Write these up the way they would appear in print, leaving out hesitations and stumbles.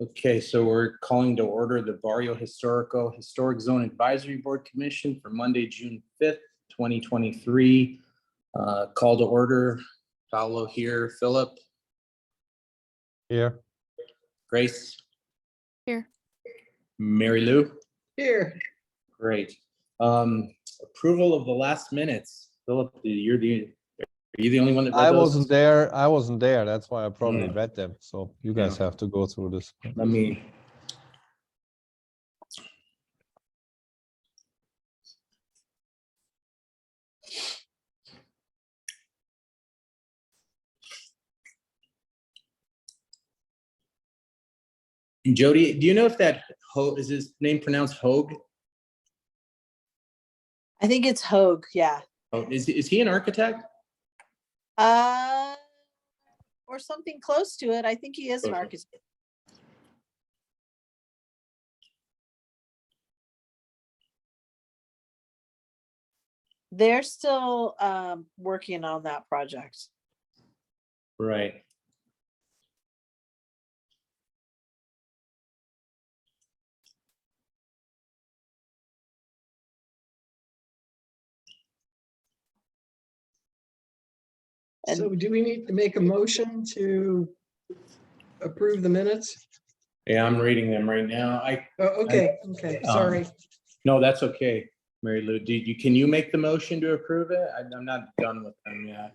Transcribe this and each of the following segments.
Okay, so we're calling to order the Barrio Historico Historic Zone Advisory Board Commission for Monday, June 5th, 2023. Call to order. Paolo here. Philip. Here. Grace. Here. Mary Lou. Here. Great. Approval of the last minutes. Philip, are you the only one that read I those? wasn't there. That's why I probably read them. So you guys have to go through this. Let me. Jody, do you know if that is his name pronounced Hogue? I think it's Hogue, yeah. Oh, is he an architect? Or something close to it. I think he is an architect. They're still working on that project. Right. So do we need to make a motion to approve the minutes? Yeah, I'm reading them right now. Oh, okay, sorry. No, that's okay, Mary Lou. Can you make the motion to approve it? I'm not done with them yet.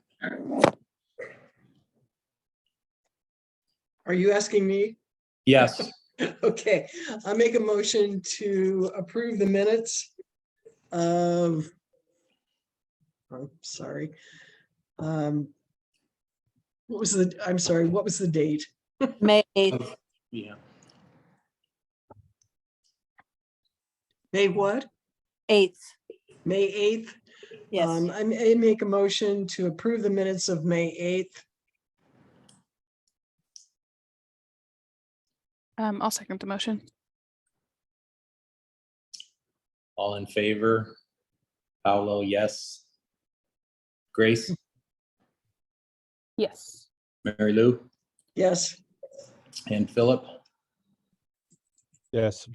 Are you asking me? Yes. Okay, I make a motion to approve the minutes of, I'm sorry. What was the date? May 8th. Yeah. May what? 8th. May 8th? Yes. I make a motion to approve the minutes of May 8th. I'll second the motion. All in favor? Paolo, yes. Grace? Yes. Mary Lou? Yes, And Philip? Yes.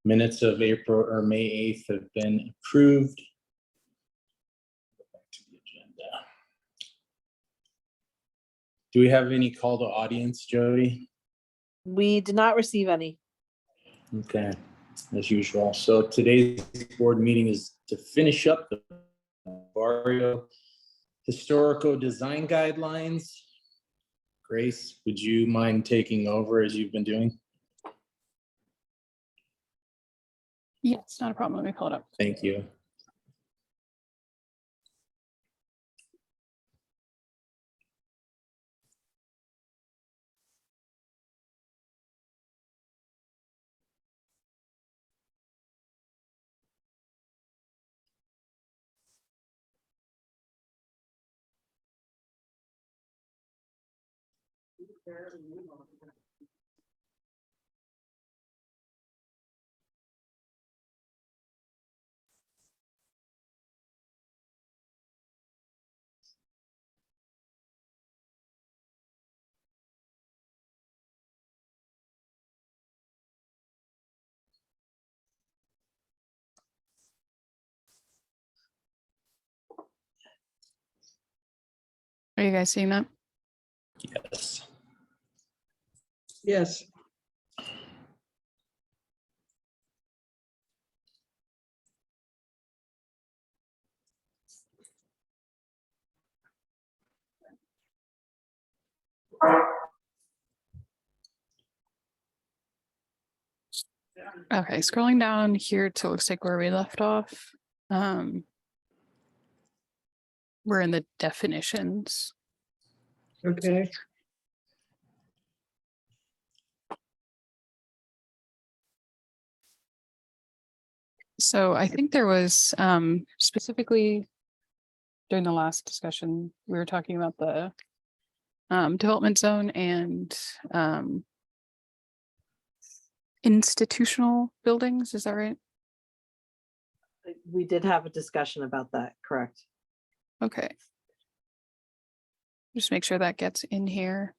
Minutes of April or May 8th have been approved. Go back to the agenda. Do we have any call to audience, Jody? We did not receive any. Okay, as usual. So today's board meeting is to finish up the Barrio Historico design guidelines. Grace, would you mind taking over as you've been doing? Yes, not a problem. Let me pull it up. Thank you. Are you guys seeing that? Yes. yes. Okay, scrolling down here to looks like where we left off. We're in the definitions. Okay, So I think there was specifically during the last discussion, we were talking about the development zone and institutional buildings. Is that right? We did have a discussion about that, correct? Okay. Just make sure that gets in here.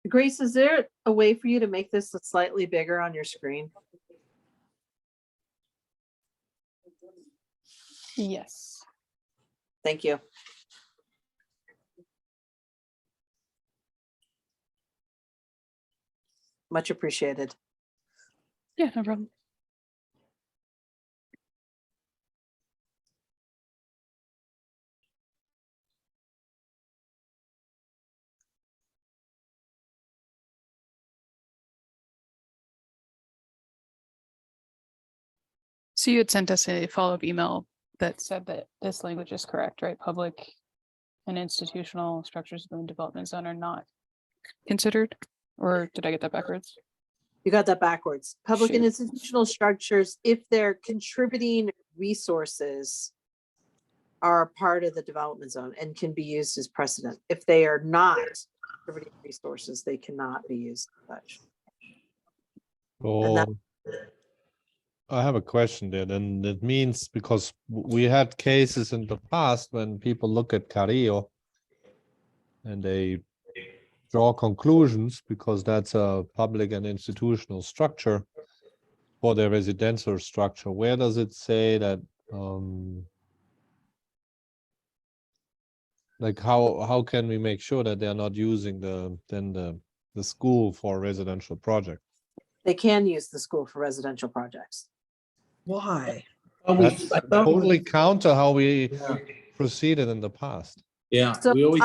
Grace, is there a way for you to make this slightly bigger on your screen? Yes. Thank you. Much appreciated. Yeah, no problem. So you had sent us a follow-up email that said that this language is correct, right? Public and institutional structures within the development zone are not considered, or did I get that backwards? You got that backwards. Public and Shoot. institutional structures, if they're contributing resources, are part of the development zone and can be used as precedent. If they are not contributing resources, they cannot be used as such. And that- So I have a question there. Then that means because we had cases in the past when people look at Carrillo and they draw conclusions because that's a public and institutional structure for their residential structure. Where does it say that like how can we make sure that they're not using the school for a residential project? They can use the school for residential projects. Why? That's I thought totally counter how we Yeah. proceeded in the past. Yeah, So we always,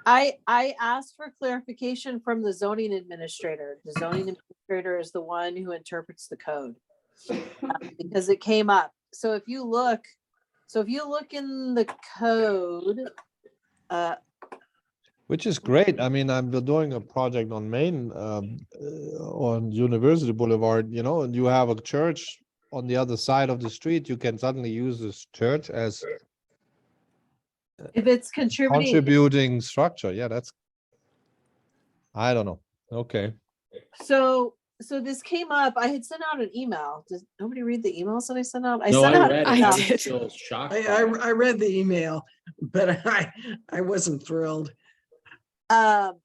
I asked for clarification from the zoning administrator. The zoning administrator is the one who interprets the code. Because it came up. So if you look in the code, Which is great. I mean, I'm doing a project on Main, on University Boulevard, you know, and you have a church on the other side of the street. You can suddenly use this church as if it's contributing structure. Yeah, that's, I don't know. Okay. so this came up. I had sent out an email. Does nobody read the emails that I sent out? I no, sent I out read it. I I was did. still shocked. I, by I, it. I read the email, but I wasn't thrilled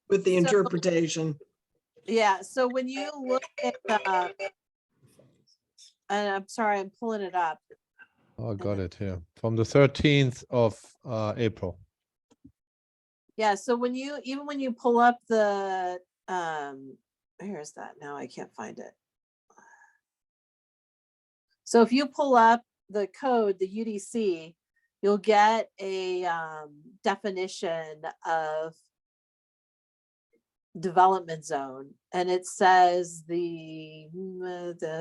with the So- interpretation. yeah. So when you look at and I'm sorry, I'm pulling it up. Oh, got it here. From the 13th of April. Yeah. So when you pull up the where is that now? I can't find it. So if you pull up the code, the UDC, you'll get a definition of development zone. And it says the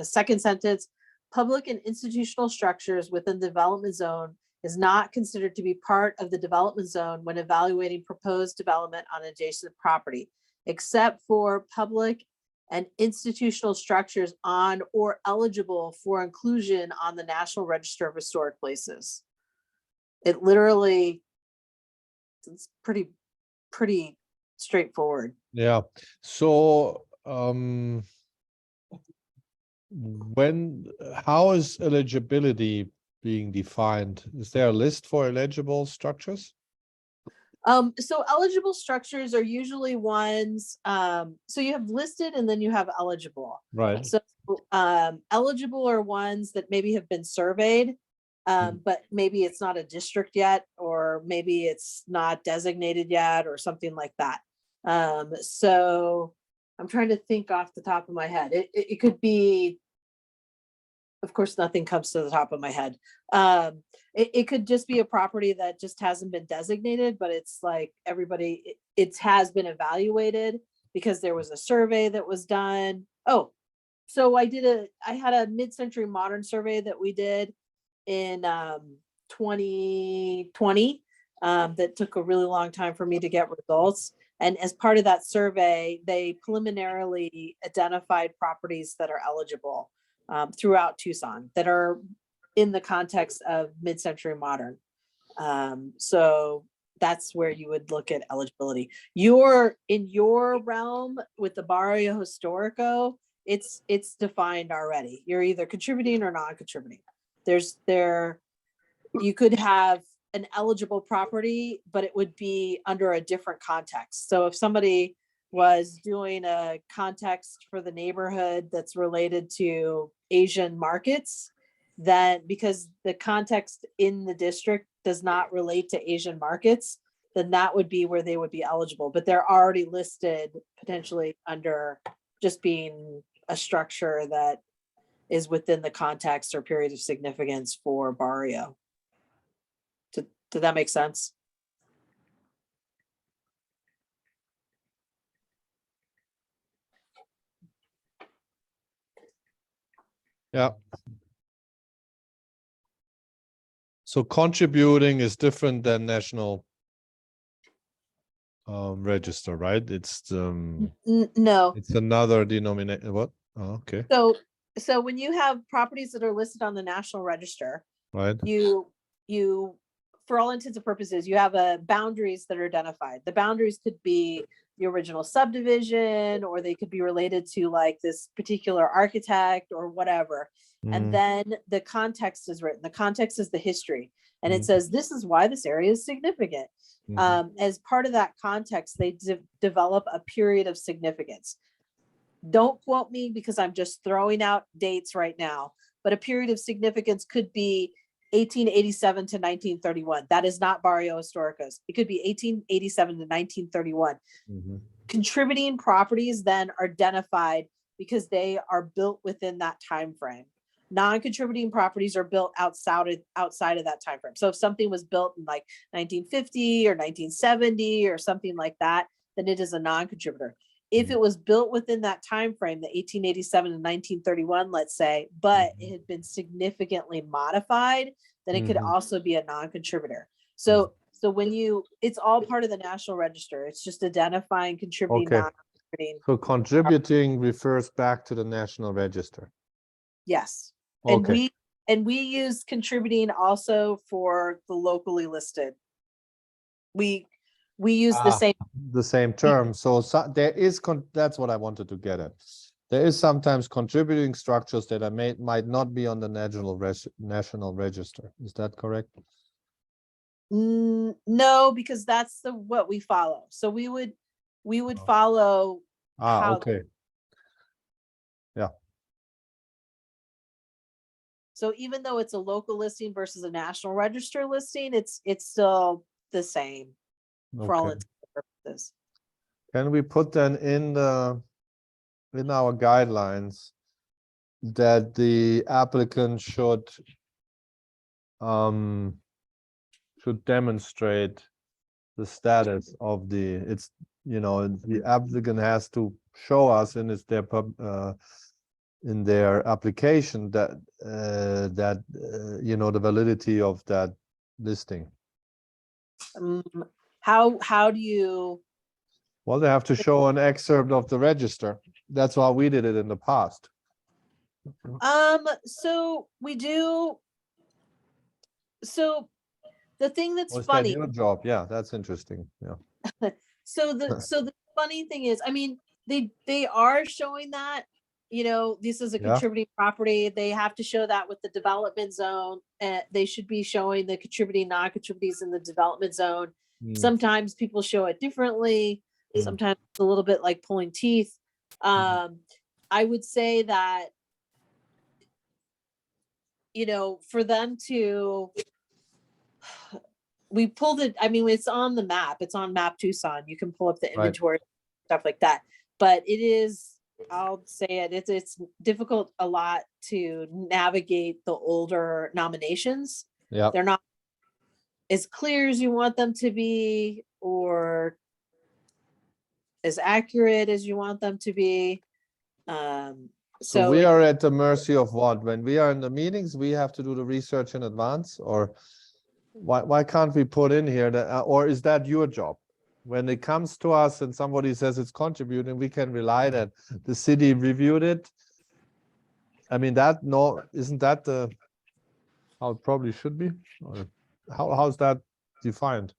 second sentence, public and institutional structures within the development zone is not considered to be part of the development zone when evaluating proposed development on adjacent property, except for public and institutional structures on or eligible for inclusion on the National Register of Historic Places. It literally, it's pretty straightforward. Yeah. So how is eligibility being defined? Is there a list for eligible structures? So eligible structures are usually ones, so you have listed and then you have eligible. Right. So eligible are ones that maybe have been surveyed, but maybe it's not a district yet, or maybe it's not designated yet, or something like that. So I'm trying to think off the top of my head. It could be, of course, nothing comes to the top of my head. It could just be a property that just hasn't been designated, but it's like everybody, it has been evaluated because there was a survey that was done. Oh, so I had a mid-century modern survey that we did in 2020 that took a really long time for me to get results. And as part of that survey, they preliminarily identified properties that are eligible throughout Tucson that are in the context of mid-century modern. So that's where you would look at eligibility. In your realm with the Barrio Historico, it's defined already. You're either contributing or non-contributing. You could have an eligible property, but it would be under a different context. So if somebody was doing a context for the neighborhood that's related to Asian markets, then because the context in the district does not relate to Asian markets, then that would be where they would be eligible. But they're already listed potentially under just being a structure that is within the context or period of significance for Barrio. Did that make sense? Yeah. So contributing is different than national register, right? It's No. it's another denomination. What? Oh, okay, So when you have properties that are listed on the National Register, right. you for all intents and purposes, you have boundaries that are identified. The boundaries could be the original subdivision, or they could be related to like this particular architect or whatever. And then the context is written. The context is the history. And it says, this is why this area is significant. As part of that context, they develop a period of significance. Don't quote me because I'm just throwing out dates right now, but a period of significance could be 1887 to 1931. That is not Barrio Historicos. It could be 1887 to 1931. Contributing properties then are identified because they are built within that time frame. Non-contributing properties are built outside of that time frame. So if something was built in like 1950 or 1970 or something like that, then it is a non-contributor. If it was built within that time frame, the 1887 to 1931, let's say, but it had been significantly modified, then it could also be a non-contributor. So when it's all part of the National Register. It's just identifying contributing, Okay. non-contributing. So contributing refers back to the National Register. Yes. Okay. And we use contributing also for the locally listed. We use the same term. So there is that's what I wanted to get at. There is sometimes contributing structures that might not be on the national register. Is that correct? No, because that's what we follow. So we would follow how. Okay. Yeah. So even though it's a local listing versus a National Register listing, it's still the same for all intents and purposes. Can we put then in our guidelines that the applicant should demonstrate the status of the applicant has to show us in their application that the validity of that listing. How do you? Well, they have to show an excerpt of the register. That's why we did it in the past. So we do. So the thing that's Was funny. that your job? Yeah, that's interesting. Yeah. So the funny thing is, I mean, they are showing that, this is a contributing property. They have to show that with the development zone. They should be showing the contributing, non-contributors in the development zone. Sometimes people show it differently. Sometimes it's a little bit like pulling teeth. I would say that, for them to, we pulled it. I mean, it's on the map. It's on Map Tucson. You can pull up the inventory, stuff like that. But it is, I'll say it, it's difficult a lot to navigate the older nominations. Yeah. They're not as clear as you want them to be, or as accurate as you want them to be. So we are at the mercy of what? When we are in the meetings, we have to do the research in advance, or why can't we put in here that, or is that your job? When it comes to us and somebody says it's contributing, we can rely that the city reviewed it. I mean, isn't that how it probably should be? Or how's that defined?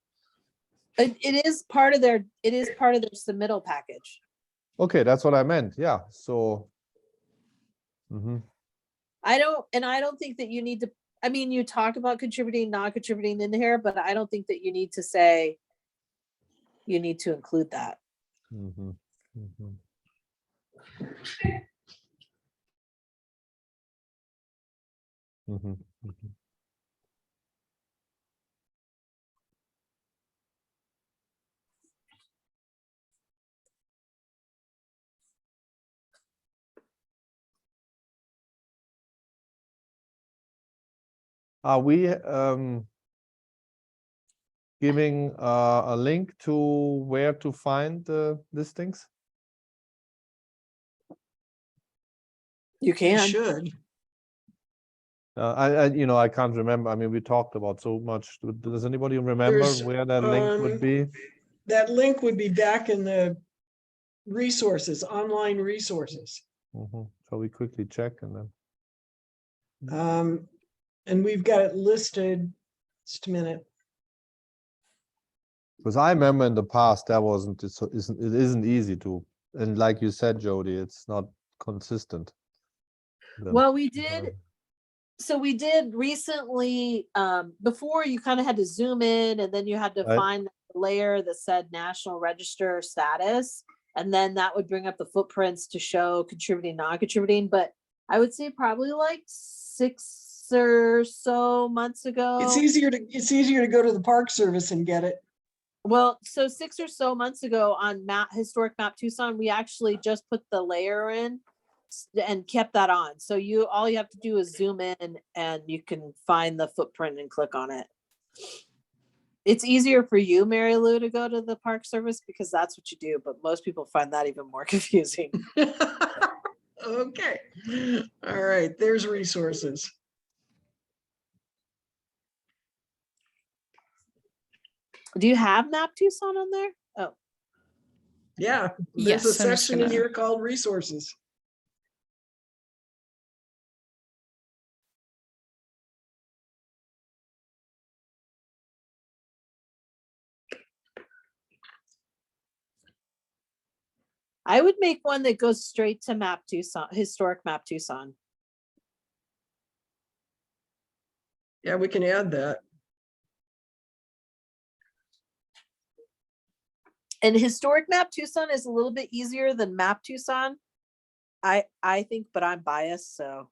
It is part of their submittal package. Okay, that's what I meant. Yeah. So Mhm. I don't think that you need to, I mean, you talk about contributing, not contributing in here, but I don't think that you need to say you need to include that. Mhm. Mhm. Mhm. Mhm. Are we giving a link to where to find the listings? You You can. should. I can't remember. I mean, we talked about so much. Does anybody remember There's, where that link would be? That link would be back in the resources, online resources. So we quickly check and then. And we've got it listed. Just a minute. Because I remember in the past that wasn't it isn't easy to, and like you said, Jody, it's not consistent. Well, we did recently, before you kind of had to zoom in and then you had to Right. find the layer that said National Register status. And then that would bring up the footprints to show contributing, non-contributing. But I would say probably like 6 or so months ago. It's easier to go to the Park Service and get it. Well, so 6 or so months ago on Historic Map Tucson, we actually just put the layer in and kept that on. So all you have to do is zoom in and you can find the footprint and click on it. It's easier for you, Mary Lou, to go to the Park Service because that's what you do, but most people find that even more confusing. Okay. All right, there's resources. Do you have Map Tucson on there? Oh, Yeah, Yes, there's a I'm just section in gonna- here called resources. I would make one that goes straight to Map Tucson, Historic Map Tucson. Yeah, we can add that. And Historic Map Tucson is a little bit easier than Map Tucson. I think, but I'm biased, so.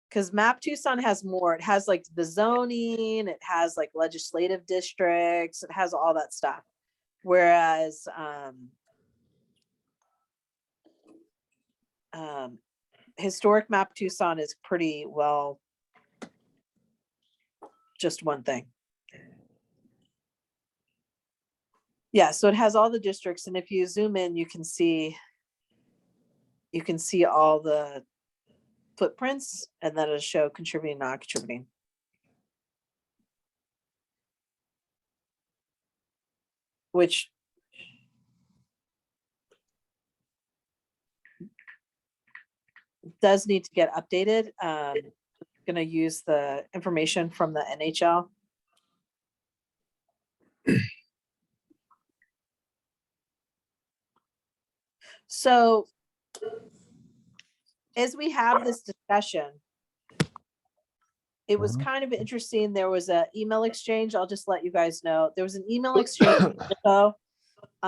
Because Map Tucson has more. It has like the zoning, it has like legislative districts, it has all that stuff. Whereas Historic Map Tucson is pretty well just one thing. Yeah, so it has all the districts, and if you zoom in, you can see all the footprints, and then it'll show contributing, not contributing. Which does need to get updated. Gonna use the information from the NHL. So as we have this discussion, it was kind of interesting. There was an email exchange. I'll just let you guys know. There was an email exchange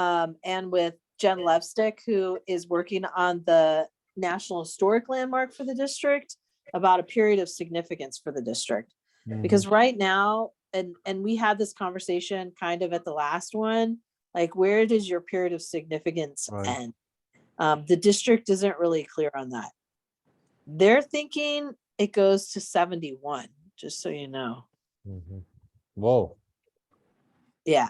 and with Jen Levstick, who is working on the National Historic Landmark for the district, about a period of significance for the district. Because right now, and we had this conversation kind of at the last one, like, where does your period of significance end? The district isn't really clear on that. They're thinking it goes to 71, just so you know. Whoa. Yeah.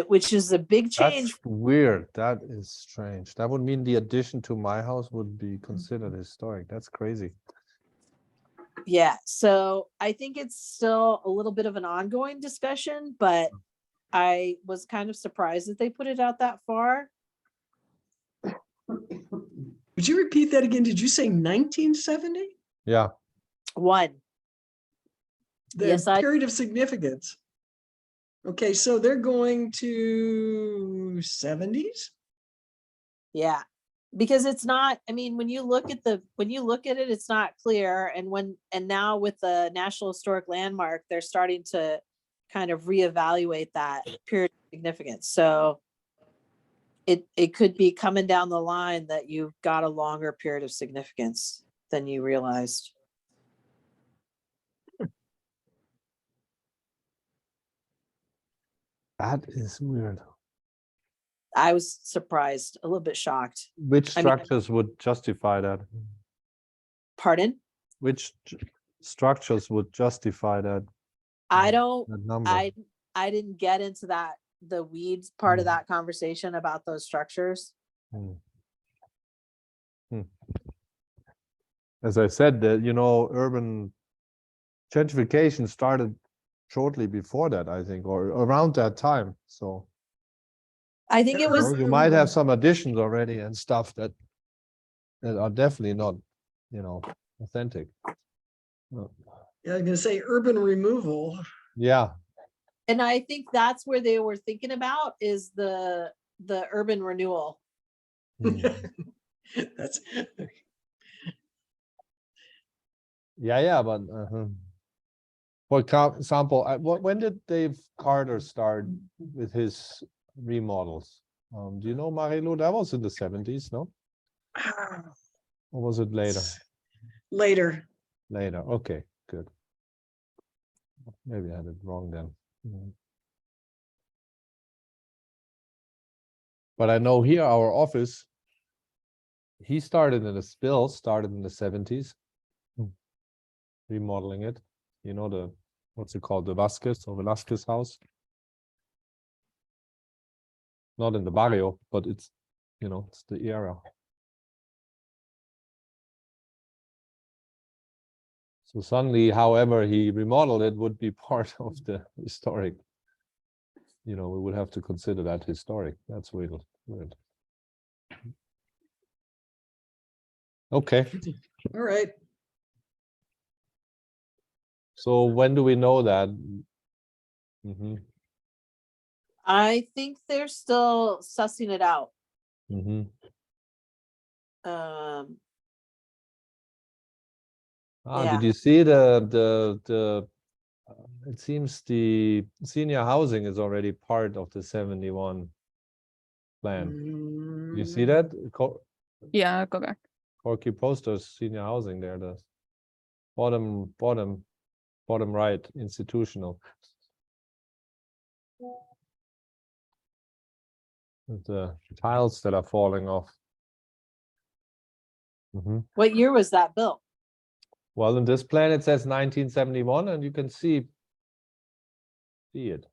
Which is a big change. That's weird. That is strange. That would mean the addition to my house would be considered historic. That's crazy. Yeah, so I think it's still a little bit of an ongoing discussion, but I was kind of surprised that they put it out that far. Would you repeat that again? Did you say 1970? Yeah. One. The Yes, period of significance. Okay, so they're going to 70s? Yeah. Because it's not, I mean, when you look at it, it's not clear. And now with the National Historic Landmark, they're starting to kind of reevaluate that period of significance. So it could be coming down the line that you've got a longer period of significance than you realized. That is weird. I was surprised, a little bit shocked. Which I mean- structures would justify that? Pardon? Which structures would justify that? I don't, That number? I didn't get into the weeds part of Mm. that conversation about those structures. Hmm. Hmm. As I said, that urban gentrification started shortly before that, I think, or around that time. So I think it was, you might have some additions already and stuff that are definitely not, authentic. Yeah, I was gonna say urban removal. Yeah. and I think that's where they were thinking about is the urban renewal. Hmm. That's, Yeah, but for example, when did Dave Carter start with his remodels? Do you know, Marilu? That was in the 70s, no? Or was it later? later. Later. Okay, good. Maybe I had it wrong then. But I know here our office, he started in the 70s, remodeling it. What's it called? The Vasquez house. Not in the barrio, but it's the era. So suddenly, however he remodeled it would be part of the historic. We would have to consider that historic. That's weird. Okay. All right. So when do we know that? I think they're still sussing it out. Yeah. Did you see the it seems the senior housing is already part of the 71 plan. You see that? Yeah, go back. Corky posters, senior housing there, the bottom right, institutional. With the tiles that are falling off. What year was that built? Well, in this plan it says 1971, and you can see it.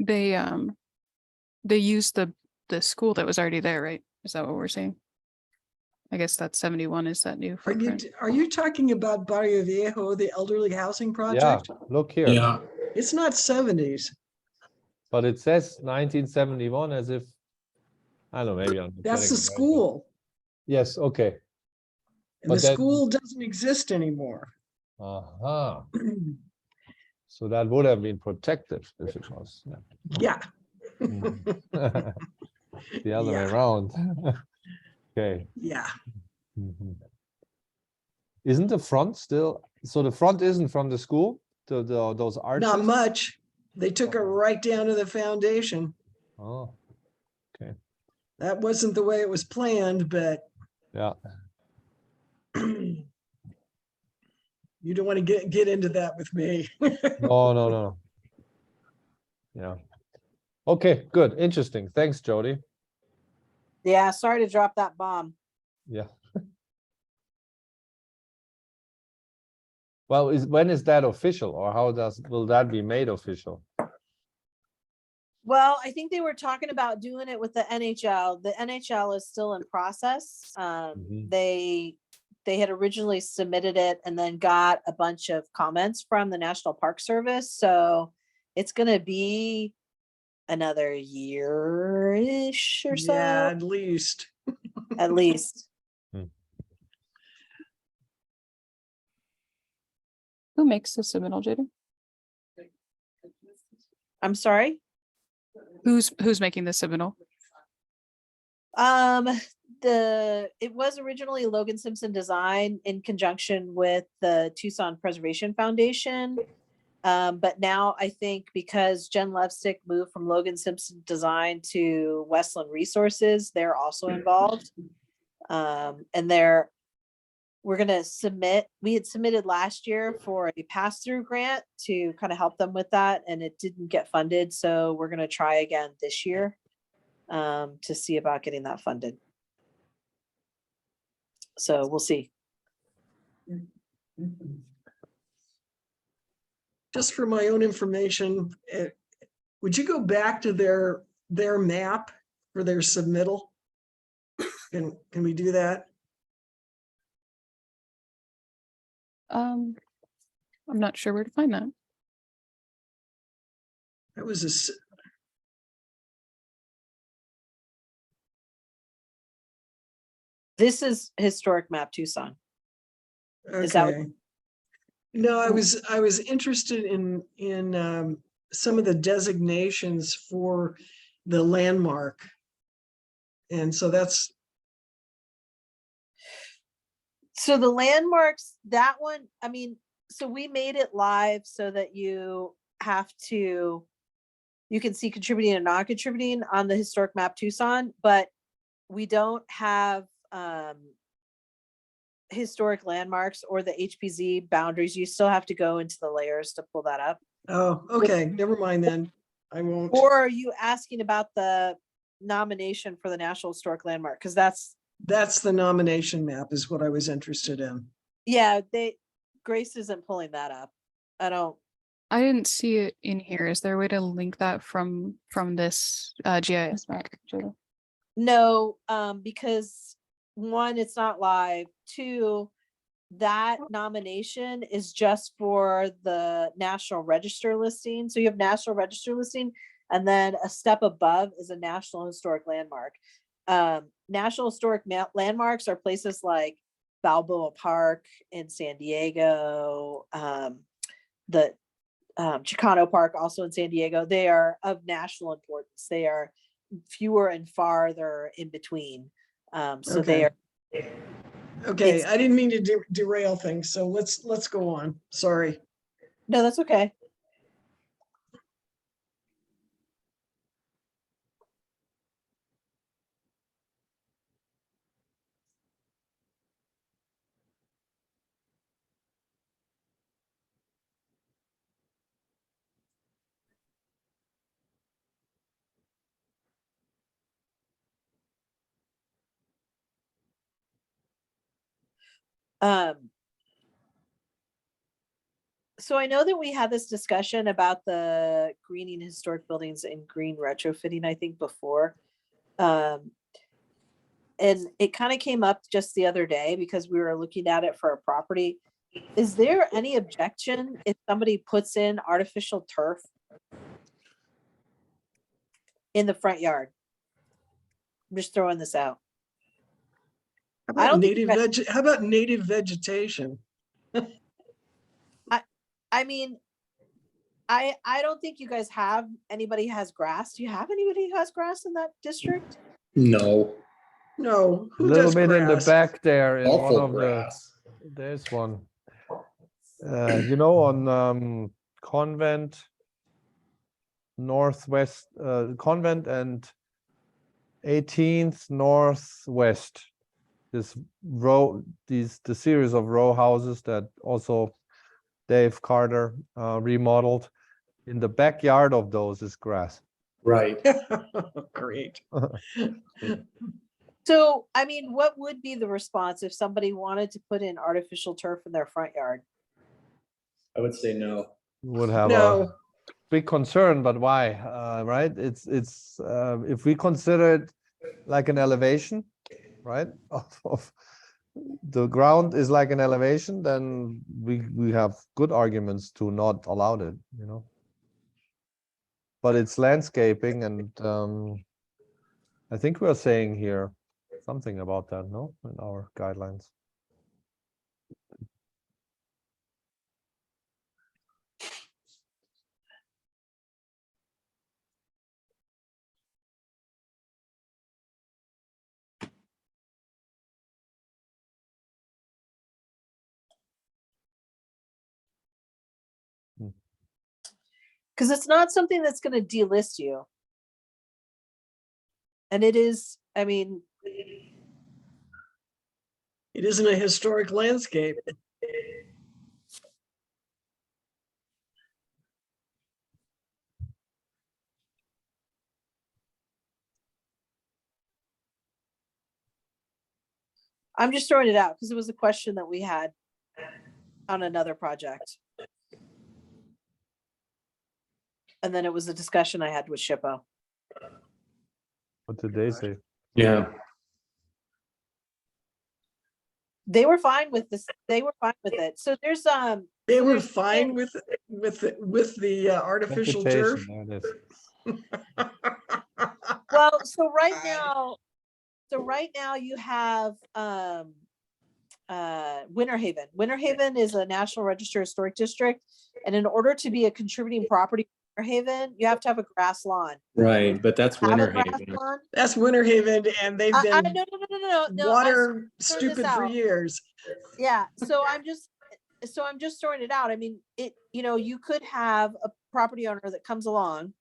They used the school that was already there, right? Is that what we're saying? I guess that 71 is that new footprint. Are you talking about Barrio Viejo, the elderly housing Yeah, project? look here. Yeah, It's not 70s. But it says 1971 as if, I don't know, maybe I'm That's getting the it right, school. yes, okay. And But the then- school doesn't exist anymore. So that would have been protected if it was. Yeah. The other way Yeah. around. Okay. Yeah. Isn't the front still, so the front isn't from the school, those arches? Not much. They took it right down to the foundation. Oh, okay. That wasn't the way it was planned, but Yeah. you don't want to get into that with me. No. Yeah. Okay, good. Interesting. Thanks, Jody. Yeah, sorry to drop that bomb. Yeah. Well, when is that official, or will that be made official? Well, I think they were talking about doing it with the NHL. The NHL is still in process. They had originally submitted it and then got a bunch of comments from the National Park Service. So it's going to be another year-ish or so. Yeah, at least. At least. Who makes the submittal, JD? I'm sorry. Who's making this submittal? It was originally Logan Simpson Design in conjunction with the Tucson Preservation Foundation. But now I think because Jen Levstick moved from Logan Simpson Design to Westland Resources, they're also involved. And we're gonna submit, we had submitted last year for a pass-through grant to kind of help them with that, and it didn't get funded, so we're gonna try again this year to see about getting that funded. So we'll see. Just for my own information, would you go back to their map for their submittal? Can we do that? I'm not sure where to find that. That was This is historic map Tucson. Is that what- okay. No, I was interested in some of the designations for the landmark. And so that's, So the landmarks, that one, I mean, so we made it live so that you can see contributing and non-contributing on the historic map Tucson, but we don't have historic landmarks or the HPZ boundaries. You still have to go into the layers to pull that up. oh, okay, never mind then. I won't. Or are you asking about the nomination for the National Historic Landmark? Because That's the nomination map is what I was interested in. yeah, Grace isn't pulling that up. I didn't see it in here. Is there a way to link that from this GIS map, Jada? No, because one, it's not live. Two, that nomination is just for the National Register listing. So you have National Register listing, and then a step above is a National Historic Landmark. National Historic Landmarks are places like Balboa Park in San Diego, the Chicano Park also in San Diego. They are of national importance. They are fewer and farther in between. So they are. Okay, I didn't mean to derail things, so let's go on. Sorry. No, that's okay. So I know that we had this discussion about the greening historic buildings and green retrofitting, I think before. And it kind of came up just the other day because we were looking at it for a property. Is there any objection if somebody puts in artificial turf in the front yard? I'm just throwing this out. How I don't about think how about native vegetation? I mean, I don't think you guys have anybody who has grass. Do you have anybody who has grass in that district? No, No, A who little does bit in the grass? back there in one awful of the, grass. there's one. You know, on Convent Northwest, Convent and 18th Northwest. This row, the series of row houses that also Dave Carter remodeled. In the backyard of those is grass. Right. Great. So, I mean, what would be the response if somebody wanted to put in artificial turf in their front yard? I would say no. Would have a No, big concern, but why? Right? It's if we consider it like an elevation, right? Of the ground is like an elevation, then we have good arguments to not allow it, you know. But it's landscaping, and I think we are saying here something about that, no, in our guidelines. Because it's not something that's going to delist you. And it is, I mean, It isn't a historic landscape. I'm just throwing it out because it was a question that we had on another project. And then it was a discussion I had with Shippo. What did they say? Yeah, They were fine with this. They were fine with it. So there's They so were there's fine been- with the artificial turf. Vegetation, there it is. well, so right now you have Winter Haven. Winter Haven is a National Register Historic District, and in order to be a contributing property in Winter Haven, you have to have a grass lawn. right, but that's Have a Winter grass Haven. lawn? That's Winter Haven, and they've No, been no. water this stupid for out. years. Yeah, so I'm just throwing it out. I mean, you could have a property owner that comes along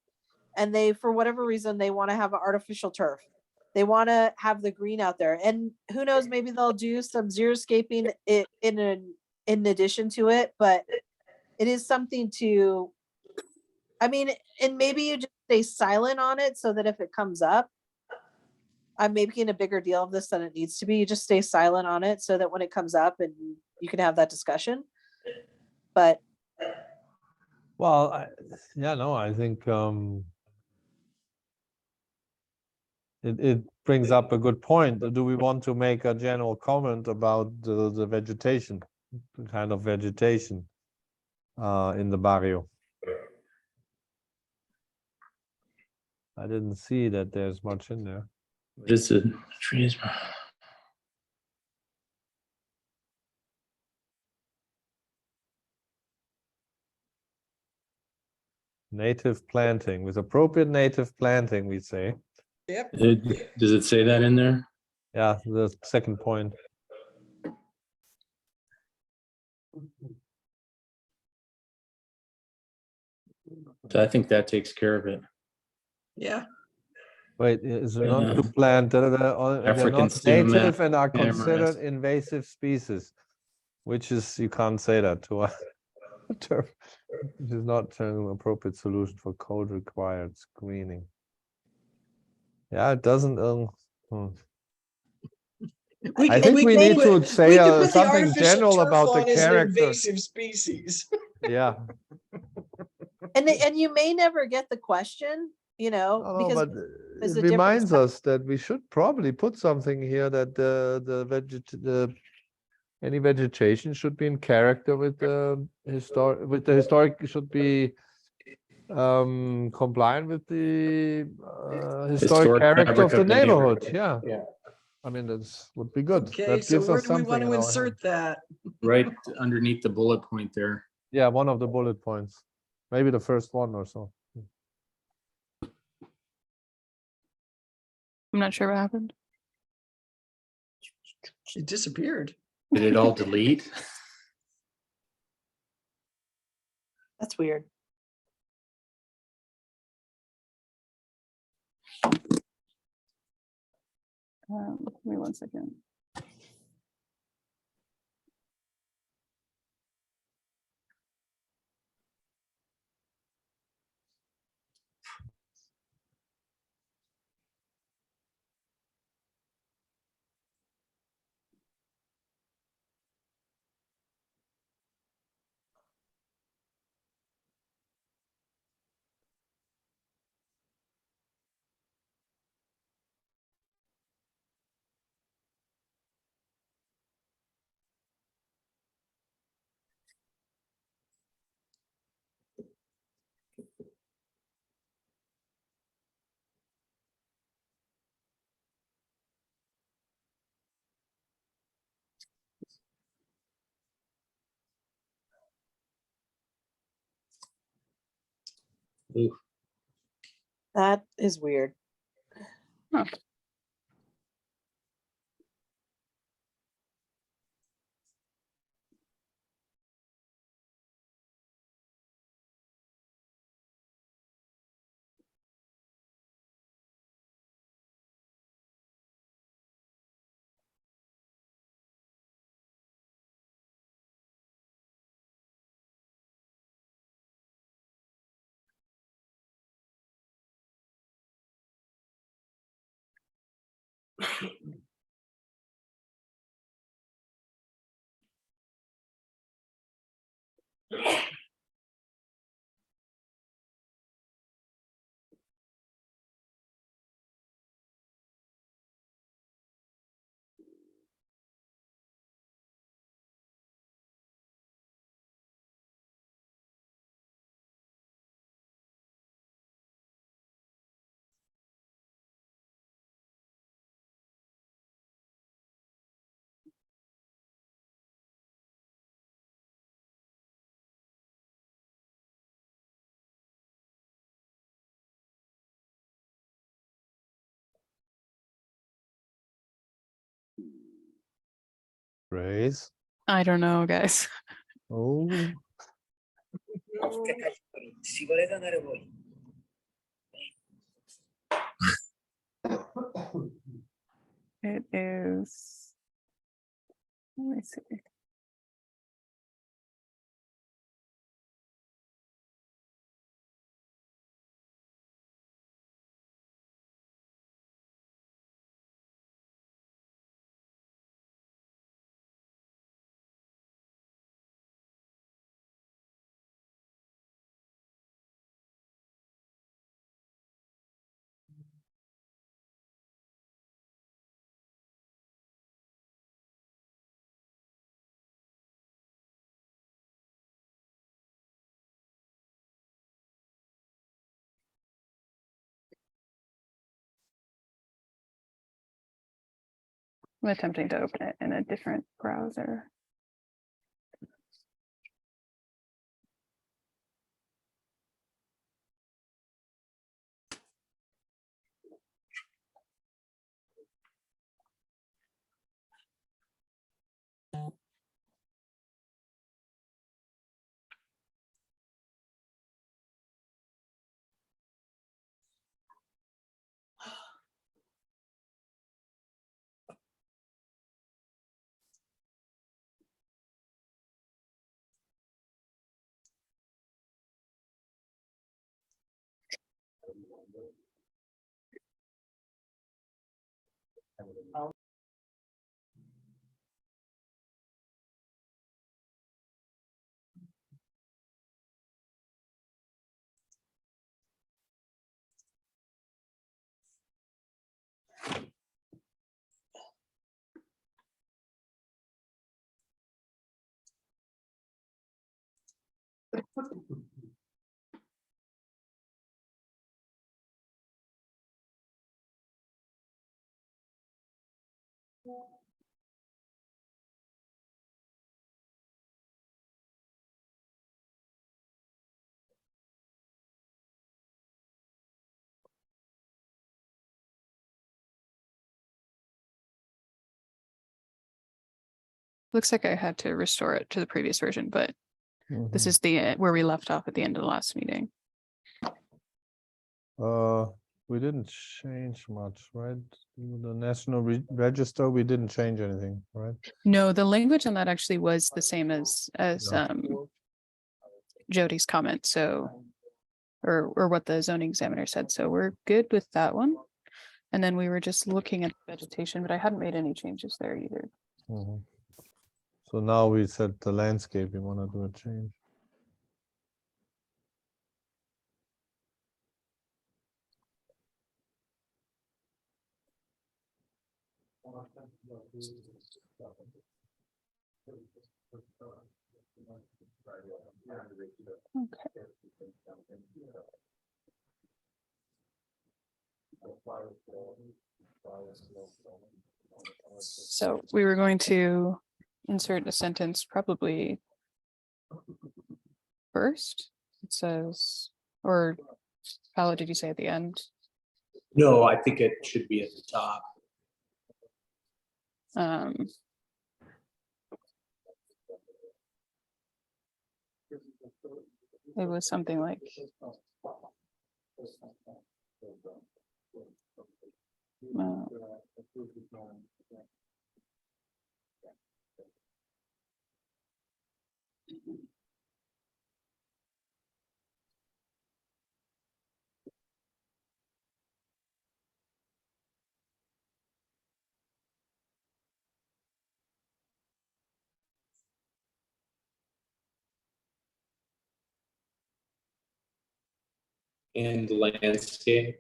and they, for whatever reason, they want to have an artificial turf. They want to have the green out there. And who knows, maybe they'll do some xeriscaping in addition to it, but it is something to, I mean, and maybe you just stay silent on it so that if it comes up, I'm making a bigger deal of this than it needs to be. You just stay silent on it so that when it comes up and you can have that discussion. But Well, I think it brings up a good point. Do we want to make a general comment about the vegetation, the kind of vegetation in the barrio? I didn't see that there's much in there. What is the trees? Native planting, with appropriate native planting, we say. Yep. Does it say that in there? Yeah, the second point. I think that takes care of it. Yeah. Wait, is it not to plant, they're African not sumac, native and are considered tamarisk. invasive species, which is, you can't say that to a term. Which is not an appropriate solution for code required screening. Yeah, it doesn't, I think we need to say something general about the character. Invasive species. Yeah, and you may never get the question, no, because but it's it a different reminds stuff. us that we should probably put something here that any vegetation should be in character with the historic should be compliant with the historic character of fabric the neighborhood. neighborhood. Yeah, I mean, that's would be good. Okay, That so gives where us do we want something to in our insert hand. that? Right underneath the bullet point there. Yeah, one of the bullet points, maybe the first one or so. I'm not sure what happened. It disappeared. Did it all delete? That's weird. Give me 1 second. Ooh, That is weird. Huh. Grace. I don't know, guys. Oh, Si volete andare voi. It is. Let me see. I'm attempting to open it in a different browser. Looks like I had to restore it to the previous version, but this mhm. is the where we left off at the end of the last meeting. We didn't change much, right? The National Register, we didn't change anything, right? No, the language on that actually was the same as Yeah. Jody's comment, so or what the zoning examiner said, so we're good with that one. And then we were just looking at vegetation, but I hadn't made any changes there either. Mhm. So now we said the landscape, we want to do a change. Okay. So we were going to insert a sentence probably first. It says, or Paolo, did you say at the end? No, I think it should be at the top. Um, it was something like. uh, And landscape.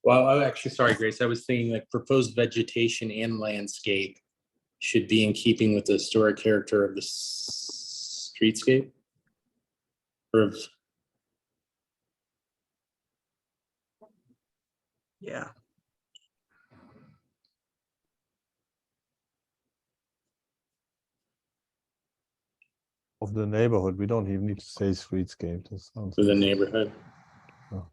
Well, actually, sorry, Grace, I was thinking like proposed vegetation and landscape should be in keeping with the historic character of the streetscape. Or of, Yeah, Of the neighborhood, we don't even need to say streetscape. That sounds. for the neighborhood. Oh.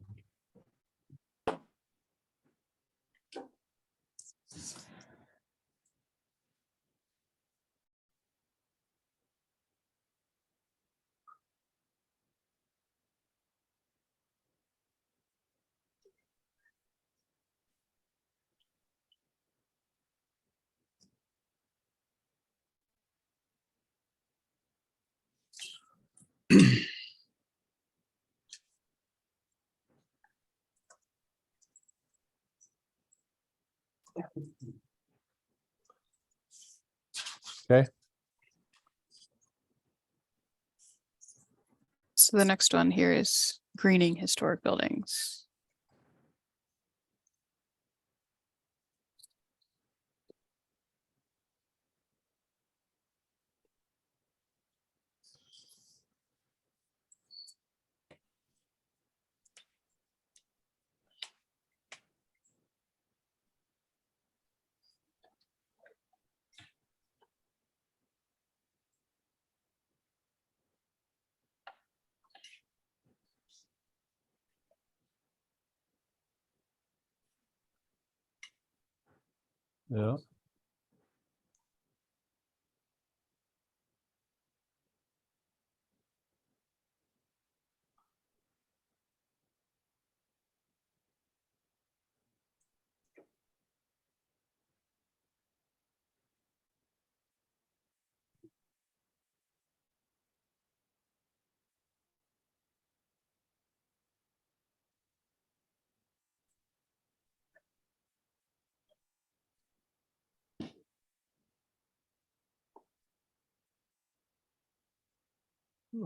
Okay, So the next one here is greening historic buildings. yeah.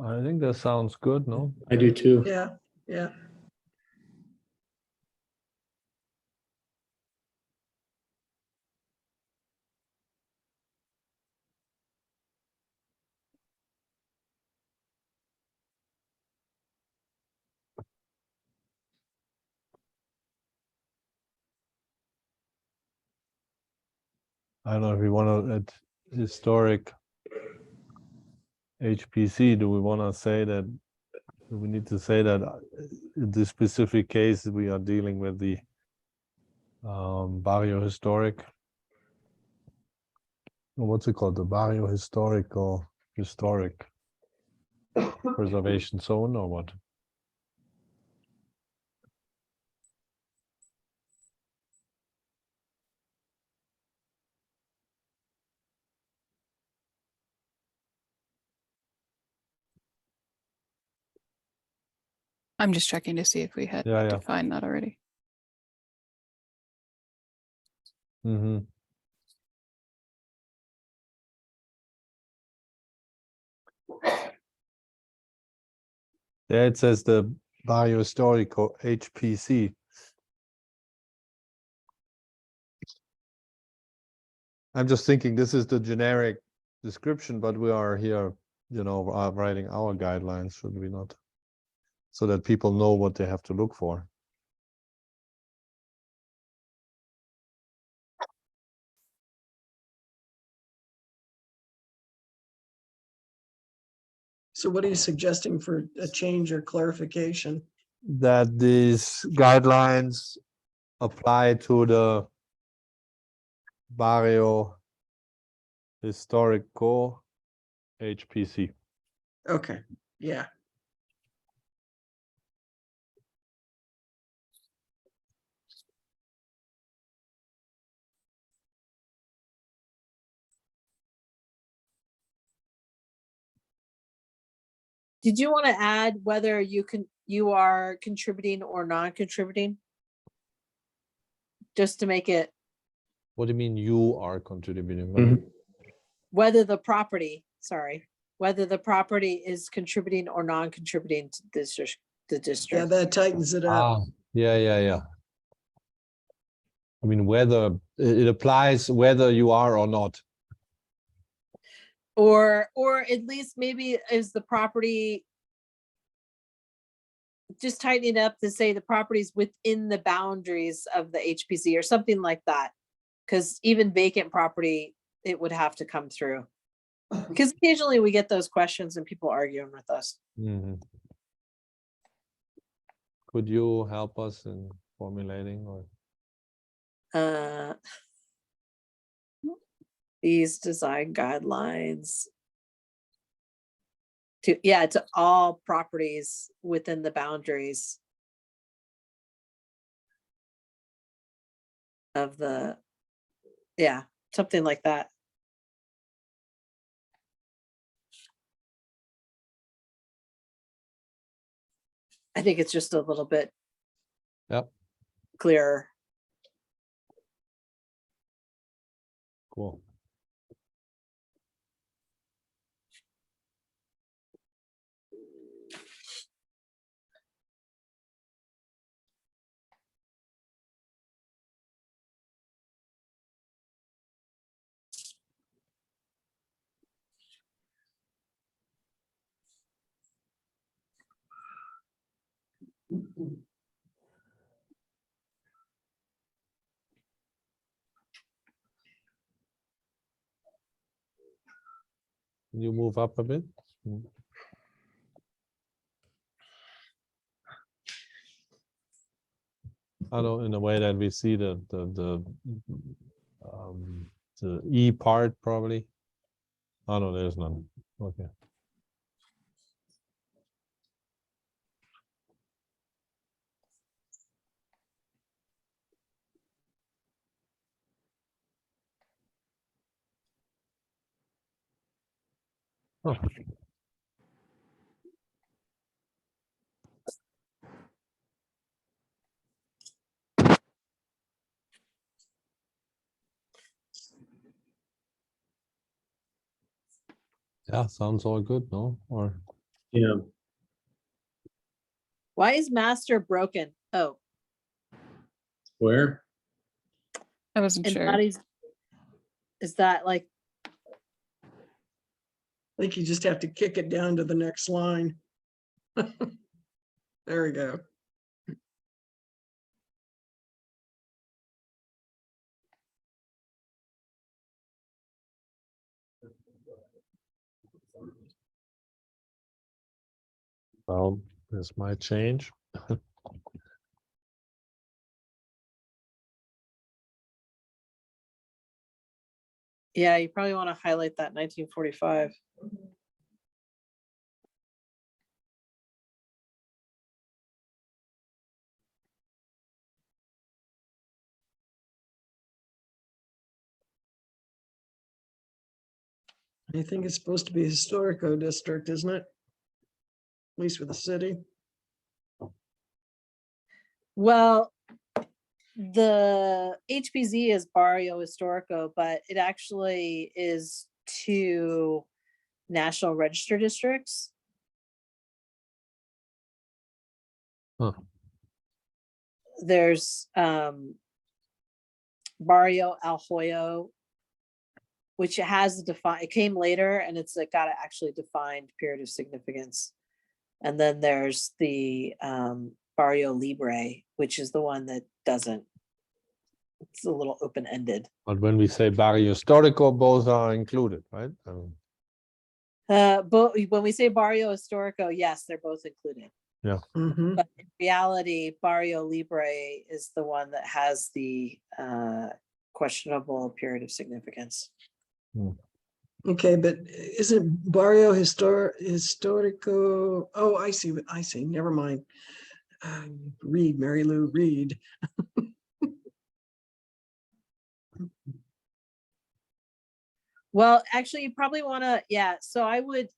I think that sounds good, no? I do too. yeah, yeah. I don't know if we want to, at historic HPC, do we want to say that, do we need to say that in this specific case, we are dealing with the Barrio Historic? Or what's it called? The Barrio Historical Historic Preservation Zone or what? I'm just checking to see if we had Yeah, yeah. defined that already. Mm-hmm. Yeah, it says the Barrio Historico HPC. I'm just thinking this is the generic description, but we are here, writing our guidelines, should we not? So that people know what they have to look for. So what are you suggesting for a change or clarification? That these guidelines apply to the Barrio Historico HPC. Okay, yeah. Did you want to add whether you are contributing or non-contributing? Just to make it, What do you mean you are contributing? Mhm. whether the property, sorry, whether the property is contributing or non-contributing to the Yeah, district. that tightens it up. Yeah. I mean, whether it applies whether you are or not. Or at least maybe is the property just tightening up to say the property's within the boundaries of the HPC or something like that. Because even vacant property, it would have to come through. Because occasionally we get those questions and people arguing with us. Mhm. Could you help us in formulating or? Uh, these design guidelines. To all properties within the boundaries of the, something like that. I think it's just a little bit Yep, clearer. cool. Can you move up a bit? I know in a way that we see the E part probably. Oh no, there's none. Okay. Oh. Yeah, sounds all good, no? Or Yeah, Why is master broken? Oh, where? I wasn't and sure. bodies. Is that like, I think you just have to kick it down to the next line. There we go. well, this might change. yeah, you probably want to highlight that 1945. I think it's supposed to be a historico district, isn't it? At least with the city. Well, the HPZ is Barrio Historico, but it actually is 2 National Register districts. Huh. There's Barrio El Hoyo, which has it came later and it's like got an actually defined period of significance. And then there's the Barrio Libre, which is the one that doesn't. It's a little open-ended. But when we say Barrio Historico, both are included, right? But when we say Barrio Historico, yes, they're both included. Mhm. But in reality, Barrio Libre is the one that has the questionable period of significance. Okay, but isn't Barrio Historico? Oh, I see. I see. Never mind. Read, Mary Lou, read. Well, actually, you probably want to, so I would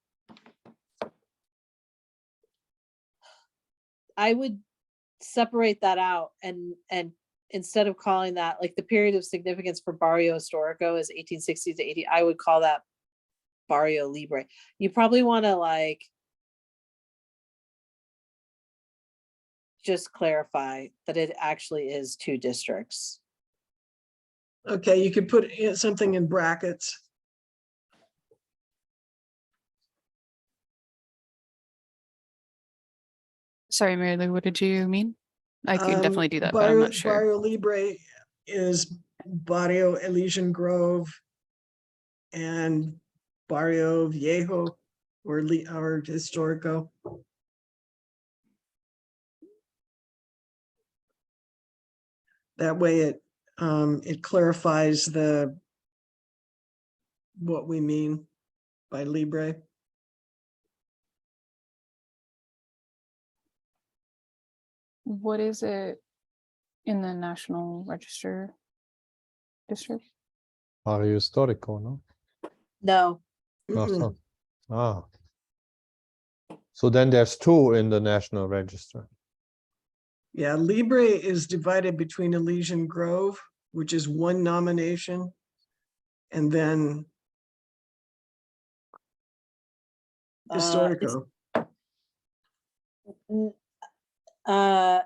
separate that out and instead of calling that like the period of significance for Barrio Historico is 1860 to 80, I would call that Barrio Libre. You probably want to like just clarify that it actually is 2 districts. Okay, you could put something in brackets. Sorry, Mary Lou, what did you mean? I can definitely do that, but I'm Barrio, not sure. Barrio Libre is Barrio Elysian Grove and Barrio Viejo or Historico. That way it clarifies what we mean by Libre. What is it in the National Register district? Barrio Historico, no? No, Uh-huh. Ah. So then there's 2 in the National Register. Yeah, Libre is divided between Elysian Grove, which is 1 nomination, and then Historico.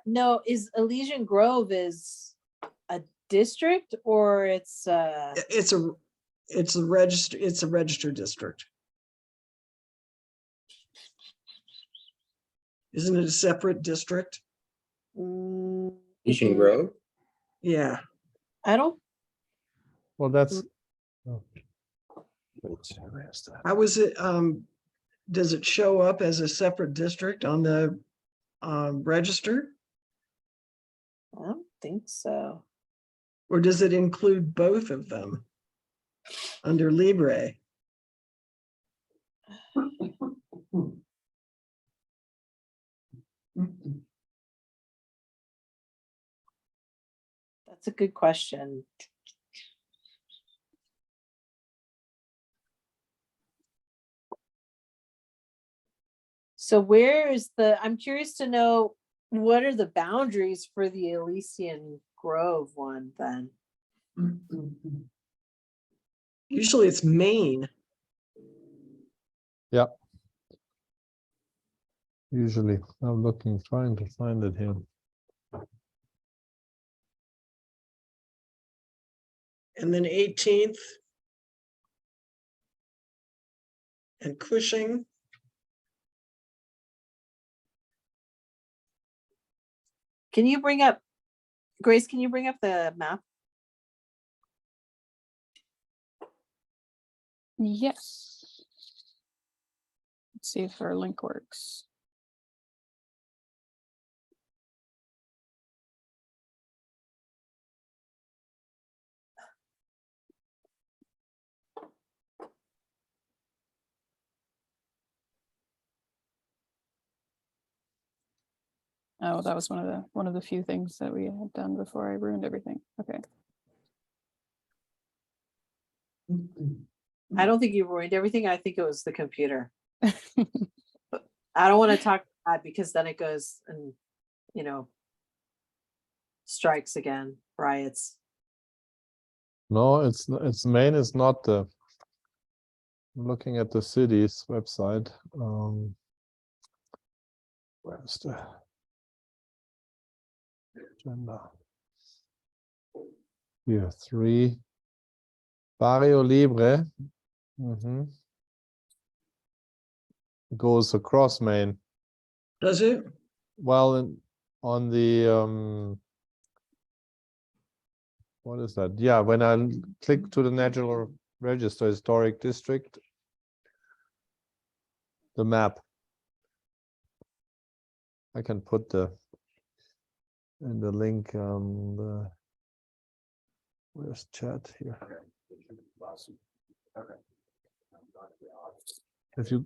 no, is Elysian Grove is a district or it's It's a registered district. Isn't it a separate district? Mission Grove? Yeah, I don't, Well, that's. Oh. Wait, where's that? how is it, does it show up as a separate district on the register? I don't think so. Or does it include both of them under Libre? That's a good question. So where is I'm curious to know, what are the boundaries for the Elysian Grove one then? Usually it's Maine. Yeah. Usually, I'm trying to find it here. And then 18th. And Cushing. Can you bring up, Grace, can you bring up the map? Yes. Let's see if our link works. Oh, that was one of the few things that we had done before I ruined everything. Okay. I don't think you ruined everything. I think it was the computer. I don't want to talk bad because then it goes and, strikes again, riots. No, it's Maine is not the. I'm looking at the city's website. Where's the agenda? Here, 3. Barrio Libre. Goes across Maine. Does it? Well, on the what is that? Yeah, when I click to the National Register Historic District, the map. I can put in the link where's chat here? If you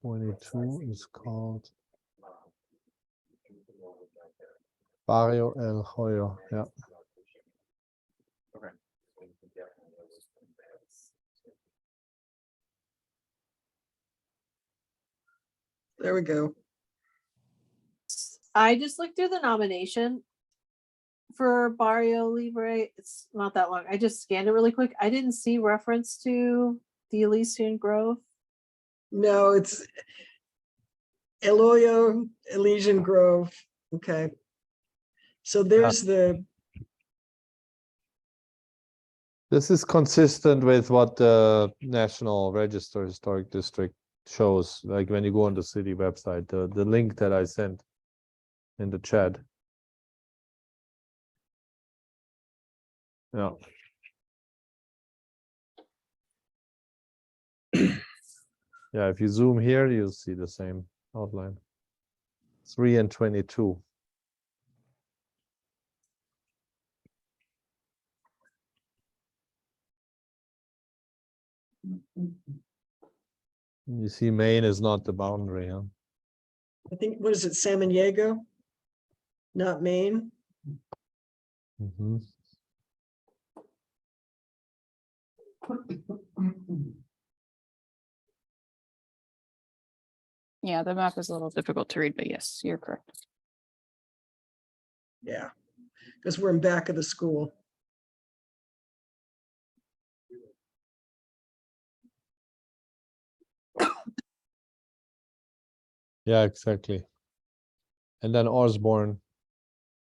22 is called Barrio El Hoyo. Yeah. There we go. I just looked through the nomination for Barrio Libre. It's not that long. I just scanned it really quick. I didn't see reference to the Elysian Grove. No, it's Eloyo, Elysian Grove. Okay. So there's the, This is consistent with what the National Register Historic District shows, like when you go on the city website, the link that I sent in the chat. Yeah. Yeah, if you zoom here, you'll see the same outline. 3 and 22. You see Maine is not the boundary, huh? I think, what is it, Samaniego? Not Maine? Mhm. Yeah, the map is a little difficult to read, but yes, you're correct. Yeah, because we're in back of the school. Yeah, exactly. And then Osborne.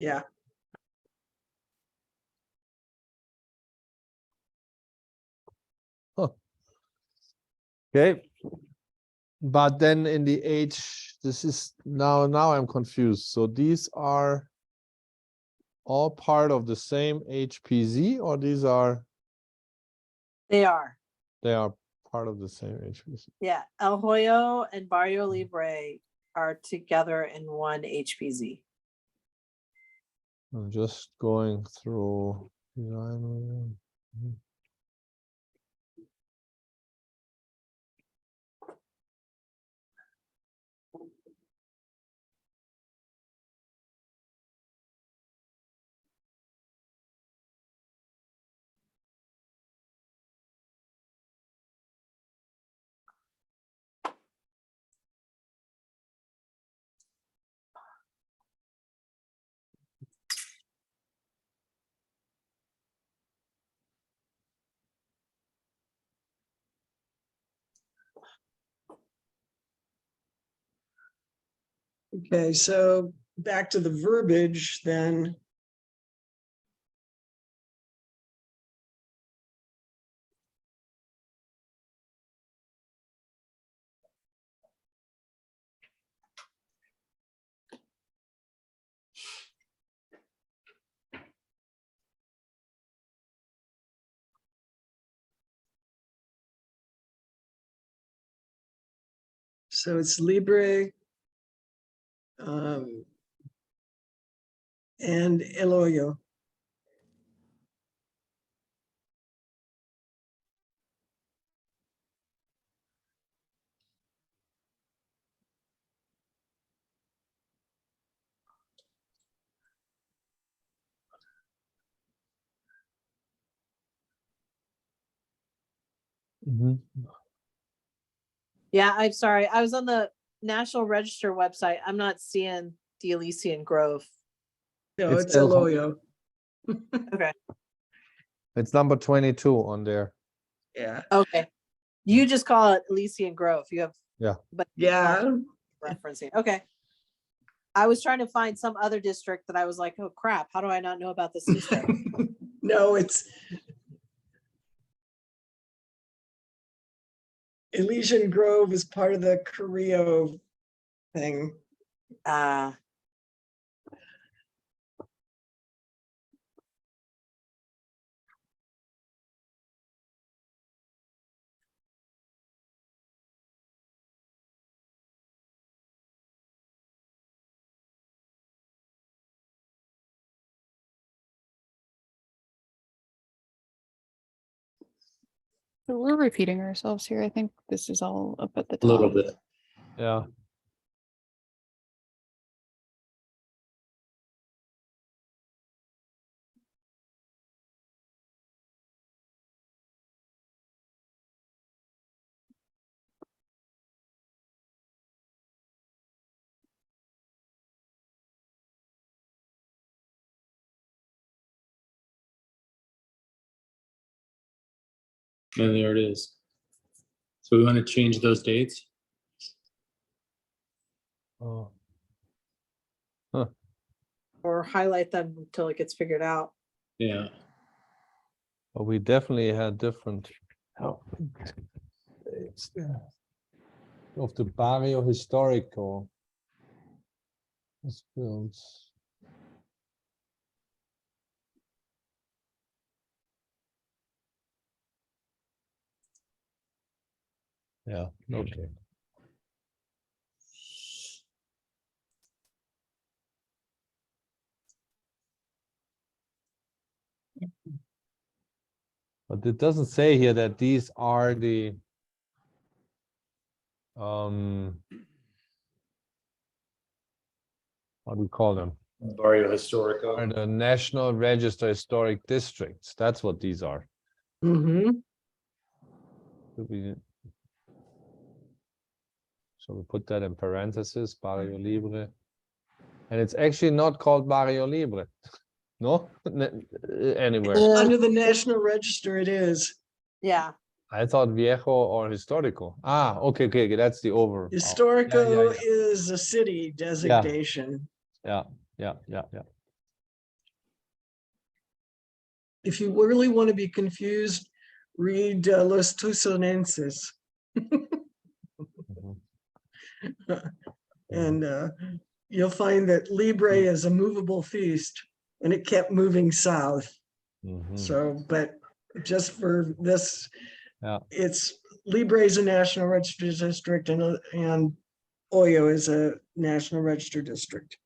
Yeah, Okay. But then in the H, this is now I'm confused. So these are all part of the same HPZ, or these are They are. they are part of the same HPZ? Yeah. El Hoyo and Barrio Libre are together in one HPZ. I'm just going through. okay, so back to the verbiage then. So it's Libre and Eloyo. Mhm. Yeah, I'm sorry. I was on the National Register website. I'm not seeing the Elysian Grove. No, It's it's Eloyo. Okay. It's number 22 on there. Yeah, Okay. You just call it Elysian Grove. You have. Yeah. But yeah. referencing. Okay. I was trying to find some other district that I was like, oh crap, how do I not know about this district? No, it's Elysian Grove is part of the Carrillo thing. Uh So we're repeating ourselves here. I think this is all up at the A little top. bit. Yeah. And there it is. So we want to change those dates. Oh, Or highlight them until it gets figured out. Yeah. but we definitely had different. Dates there. Of the Barrio Historico. This builds. Yeah, okay. But it doesn't say here that these are the what do we call them? Barrio Historico. Are the National Register Historic Districts. That's what these are. Mhm. Should we- So we put that in parentheses, Barrio Libre. And it's actually not called Barrio Libre. No? Anywhere. Under the National Register, it is. Yeah, I thought Viejo or Historico. Ah, okay, okay, that's the over. Historico yeah. is a city designation. Yeah. If you really want to be confused, read Los Tucsonenses. Mhm. And you'll find that Libre is a movable feast, and it kept moving south. Mhm. So, but just for this, Yeah. it's Libre is a National Register District, and Oyo is a National Register District.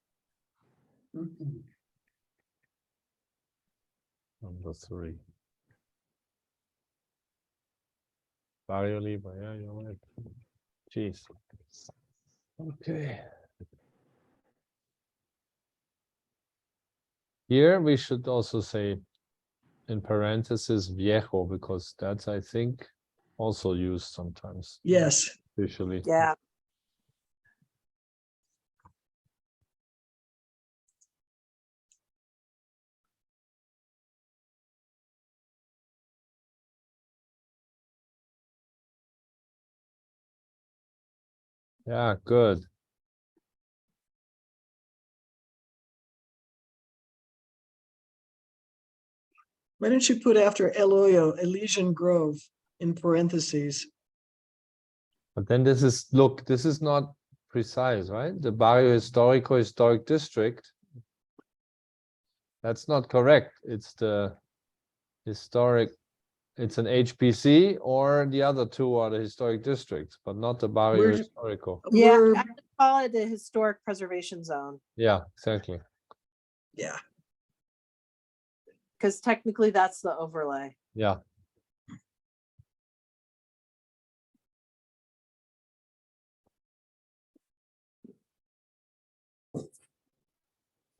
Number 3. Barrio Libre, yeah, you're right. Jeez. Okay. Here we should also say in parentheses Viejo, because that's, I think, also used sometimes Yes, visually. yeah. Yeah, good. why don't you put after El Oyo, Elysian Grove in parentheses? But then this is, look, this is not precise, right? The Barrio Historico Historic District. That's not correct. It's the historic, it's an HPC, or the other two are the historic districts, but not the Barrio We're- Historico. Yeah, We're- I would call it the historic preservation zone, Yeah, exactly. Yeah, because technically that's the overlay. Yeah.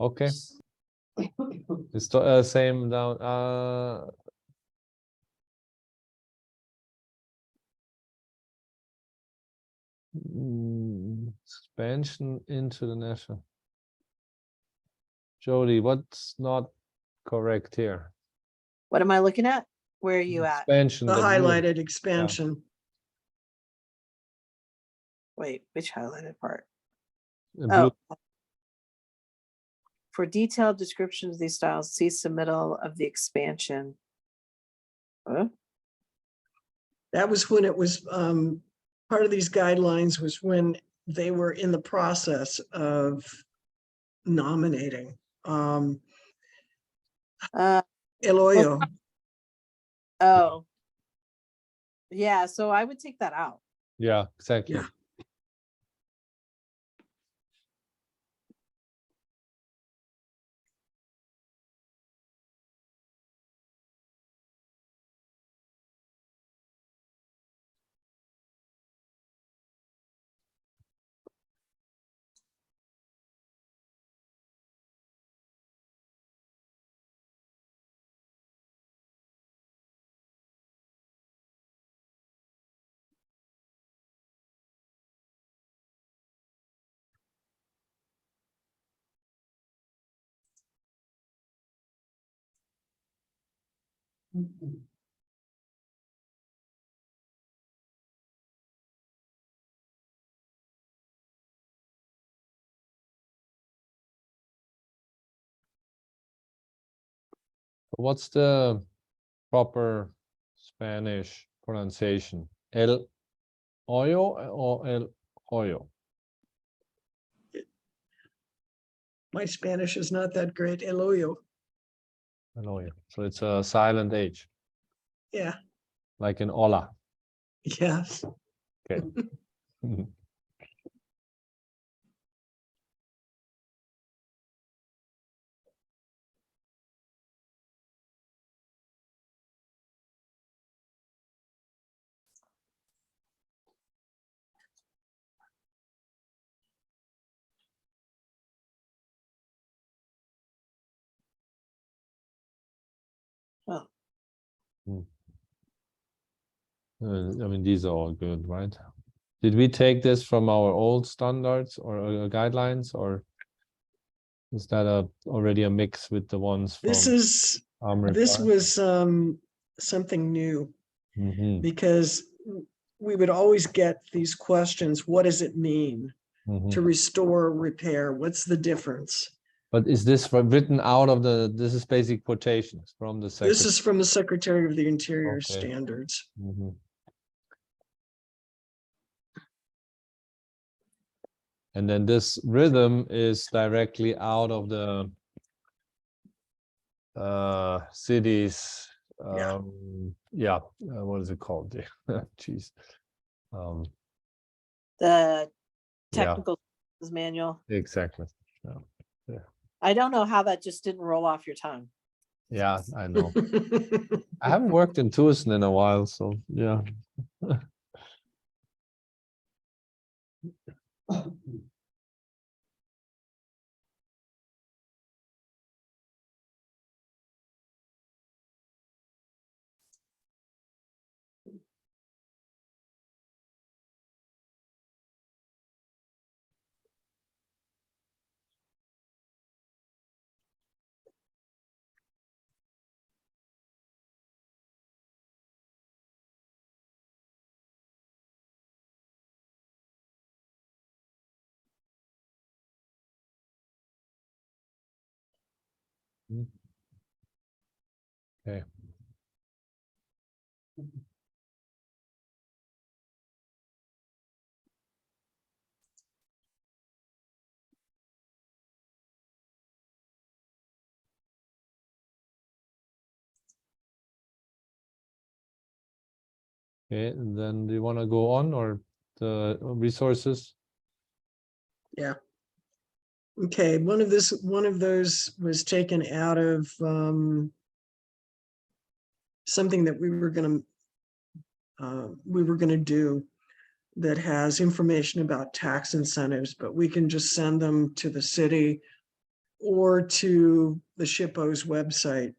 Okay. It's same down. Expansion into the national. Jody, what's not correct here? What am I looking at? Where are you at? Expansion. the blue. highlighted expansion. Wait, which highlighted part? The blue. Oh. For detailed descriptions of these styles, see submittal of the expansion. Huh? That was when it was, part of these guidelines was when they were in the process of nominating. El Uh, Oyo, oh. Yeah, so I would take that out. Yeah, exactly. Yeah. What's the proper Spanish pronunciation? El hoyo or el hoyo? My Spanish is not that great. El hoyo. El hoyo. So it's a silent H, Yeah, like in hola. yes. Okay. Oh, I mean, these are all good, right? Did we take this from our old standards or guidelines, or is that already a mix with the ones from This Armory Park? was something new Mhm, because we would always get these questions. What does it mean mhm. to restore, repair? What's the difference? But is this written out of this is basic quotations from the This second? is from the Secretary of the Interior Okay. standards. Mhm. And then this rhythm is directly out of the cities. Yeah. Yeah. What is it called? Jeez. the Yeah, technical manual. exactly. I don't know how that just didn't roll off your tongue. Yeah, I know. I haven't worked in Tucson in a while, so yeah. Okay. Okay, and then do you want to go on or the resources? Yeah. Okay, one of those was taken out of something that we were gonna do that has information about tax incentives, but we can just send them to the city or to the SHPO's website.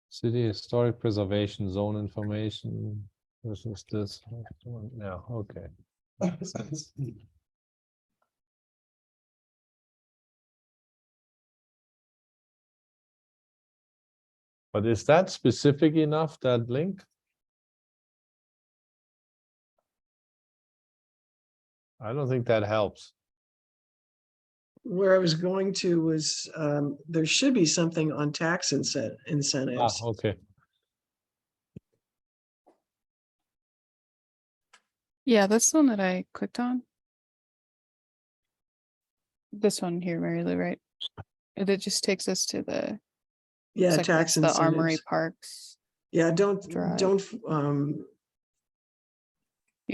City Historic Preservation Zone information. This is this. Yeah, okay. Makes sense. But is that specific enough, that link? I don't think that helps. Where I was going to was, there should be something on tax incentives. Okay. Yeah, that's the one that I clicked on. This one here, Mary Lou, right? It just takes us to the, Yeah, looks like tax that's the Armory incentives. Parks. Yeah, don't, Drive. don't, You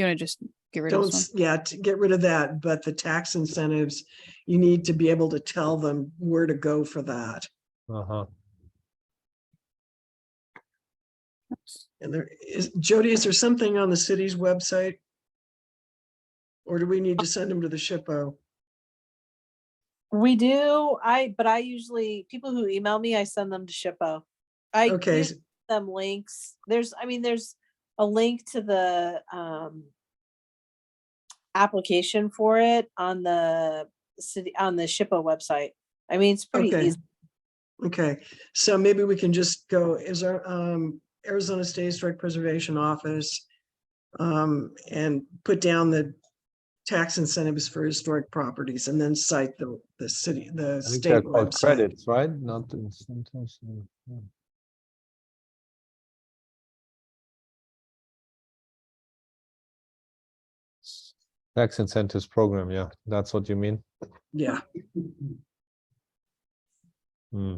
wanna just get rid of this one? yeah, to get rid of that, but the tax incentives, you need to be able to tell them where to go for that. Uh-huh. And there is, Jody, is there something on the city's website? Or do we need to send them to the SHPO? We do, but I usually, people who email me, I send them to SHPO. I Okay, give them links. There's a link to the application for it on the city, on the SHPO website. I mean, it's pretty okay. easy. Okay, so maybe we can just go, is our Arizona State Historic Preservation Office and put down the tax incentives for historic properties and then cite the city, the I think they're state called website. credits, right? Not incentives. Yeah. Tax incentives program, yeah, that's what you mean. Yeah. Hmm.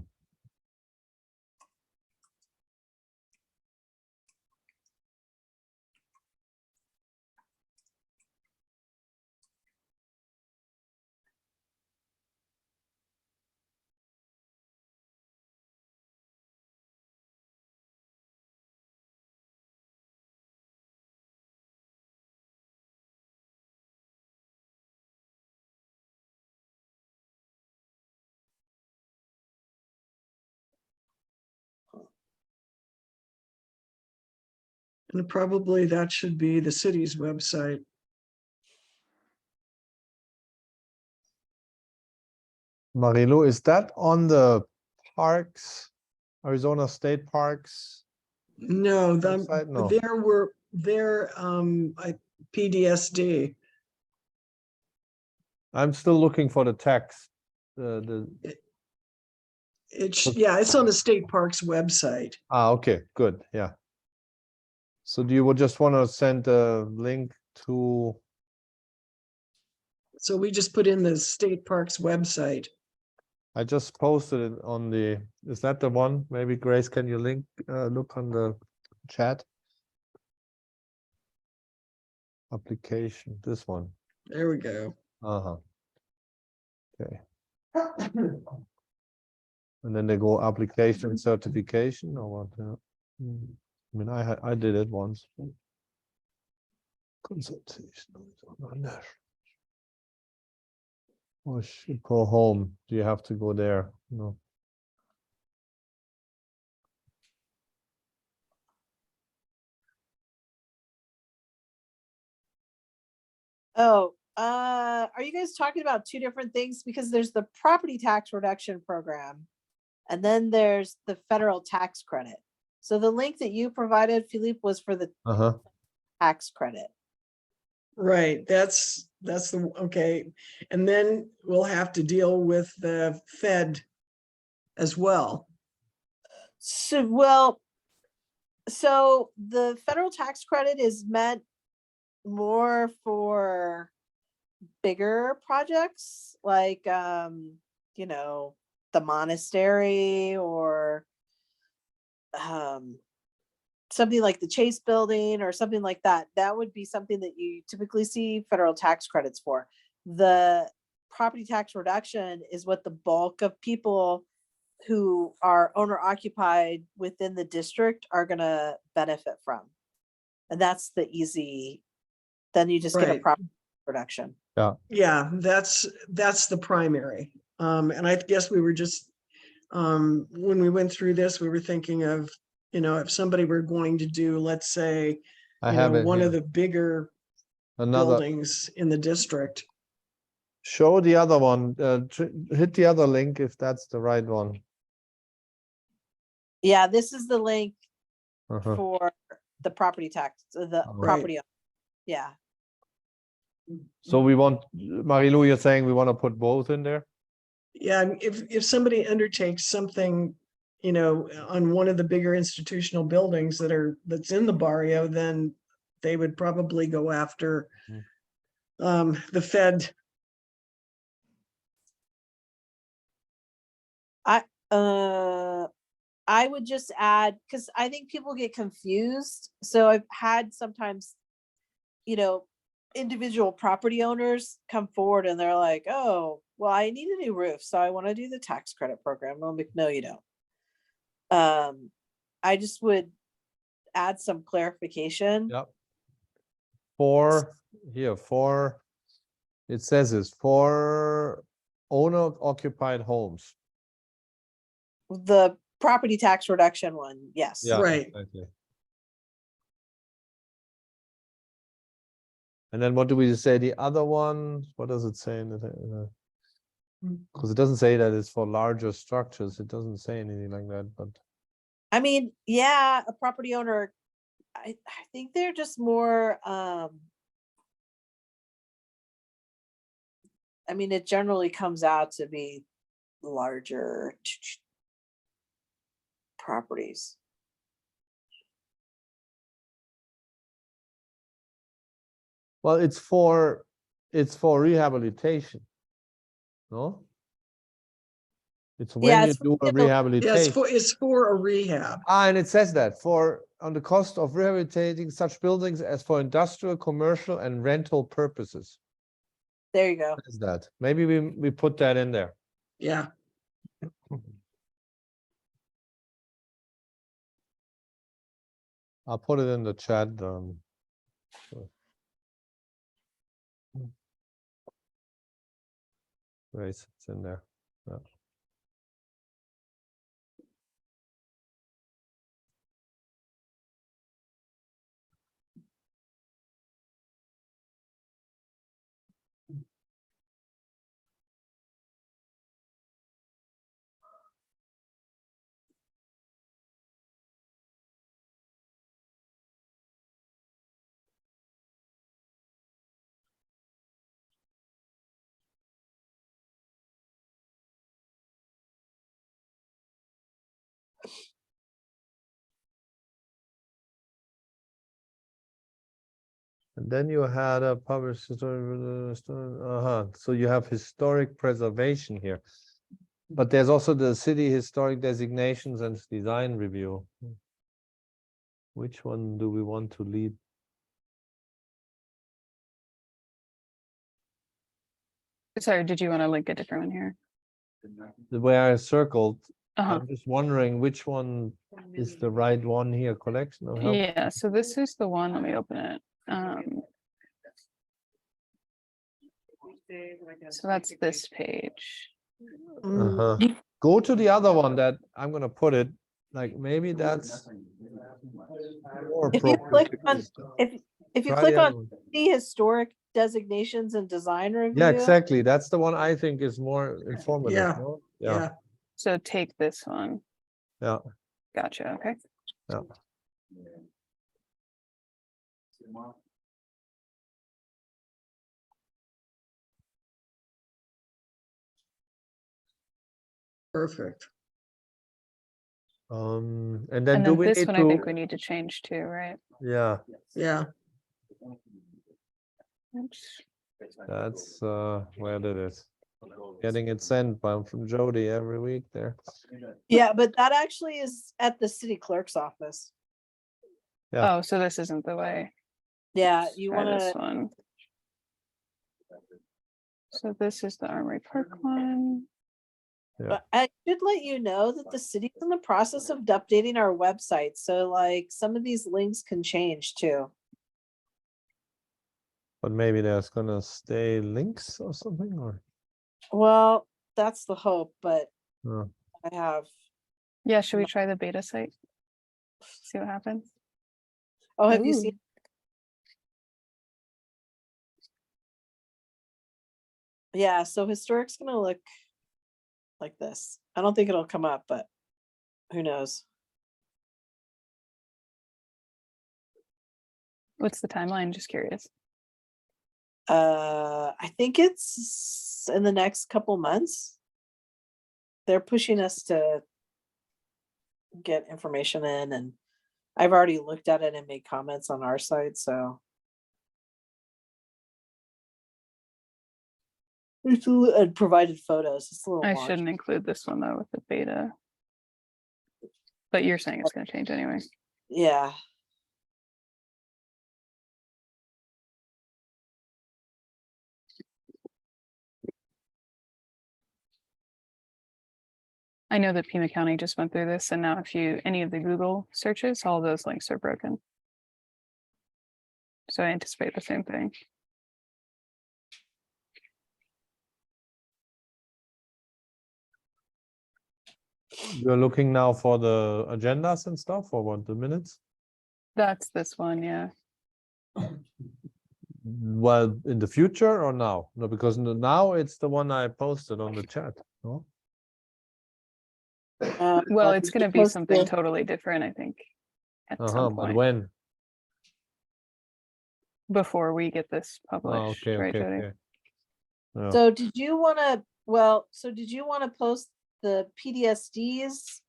And probably that should be the city's website. Marilu, is that on the parks, Arizona State Parks No, website? No, there PDSD. I'm still looking for the text. The Yeah, it's on the state parks website. okay, good, yeah. So do you just want to send a link to? So we just put in the state parks website. I just posted it on the. Is that the one? Maybe Grace, can you look on the chat? Application, this one. There we go. Uh-huh. Okay. And then they go application certification or what? I mean, I did it once. Consultation. Oh, I should go home. Do you have to go there? No. Oh, are you guys talking about two different things? Because there's the property tax reduction program, and then there's the federal tax credit. So the link that you provided, Philippe, was for the Uh-huh. tax credit. Right, that's okay. And then we'll have to deal with the Fed as well. So the federal tax credit is meant more for bigger projects like you know, the monastery or something like the Chase building or something like that. That would be something that you typically see federal tax credits for. The property tax reduction is what the bulk of people who are owner occupied within the district are going to benefit from. And that's the easy, then you just get a Right. property reduction. Yeah, that's the primary. And I guess we were just, when we went through this, we were thinking of, if somebody were going to do, let's say, I have it one here. of the bigger Another. buildings in the district. Show the other one. Hit the other link if that's the right one. Yeah, this is the link Uh-huh. for the property tax, the Right. property. Yeah. So we want, Marilu, you're saying we want to put both in there? Yeah, and if somebody undertakes something, on one of the bigger institutional buildings that's in the barrio, then they would probably go after the Fed. I would just add, because I think people get confused. So I've had sometimes, individual property owners come forward and they're like, oh, well, I need a new roof, so I want to do the tax credit program. I'm like, no, you don't. I just would add some clarification. Yep. It says it's for owner occupied homes. The property tax reduction one, yes. Yeah, Right. exactly. And then what do we say? The other one, what does it say? Because it doesn't say that it's for larger structures. It doesn't say anything like that, but. I mean, yeah, a property owner, I think they're just more I mean, it generally comes out to be larger properties. Well, it's for rehabilitation. No? It's when Yeah, you it's for do a rehabilitation. Yeah, rehabilitation. it's for a rehab. And it says that for on the cost of rehabilitating such buildings as for industrial, commercial, and rental purposes. There you go. What is that? Maybe we put that in there. Yeah, I'll put it in the chat. Grace, it's in there. Yeah. And then you had a published so you have historic preservation here. But there's also the city historic designations and design review. Which one do we want to lead? Sorry, did you want to link a different one here? The way I circled, Uh-huh. I'm just wondering which one is the right one here, collection of help. Yeah, so this is the one, let me open it. So that's this page. Uh-huh. Go to the other one that I'm gonna put it, like maybe that's more If you appropriate. click on, if you Try click the other on one. the historic designations and design review. Yeah, exactly. That's the one I think is more informative. Yeah. No? yeah. So take this one. Yeah. Gotcha, okay. Yeah. Perfect. And then And do then we this need one, to? I think we need to change too, right? Yeah, Yeah. Oops. that's where did it? Getting it sent by from Jody every week there. Yeah, but that actually is at the city clerk's office. Yeah. Oh, so this isn't the way. Yeah, you Try want this to, one. So this is the Armory Park one. Yeah. I should let you know that the city's in the process of updating our website. So like some of these links can change too. But maybe there's gonna stay links or something, or Well, that's the hope, but uh, I have, Yeah, should we try the beta site? See what happens? oh, have you seen? Ooh. Yeah, so historic's gonna look like this. I don't think it'll come up, but who knows? What's the timeline? Just curious. I think it's in the next couple months. They're pushing us to get information in, and I've already looked at it and made comments on our side, so. And provided photos. It's a little I long. shouldn't include this one though with the beta. But you're saying it's gonna change anyway. Yeah. I know that Pima County just went through this, and now if you, any of the Google searches, all those links are broken. So I anticipate the same thing. you're looking now for the agendas and stuff, or what, the minutes? That's this one, yeah. Well, in the future or now? No, because now it's the one I posted on the chat. No? Well, it's gonna be supposed something to- totally different, I think. At Uh-huh, some but point, when? before we get this Oh, published, okay, right, okay, Jody? okay. Yeah. So did you want to, did you want to post the PDSDs,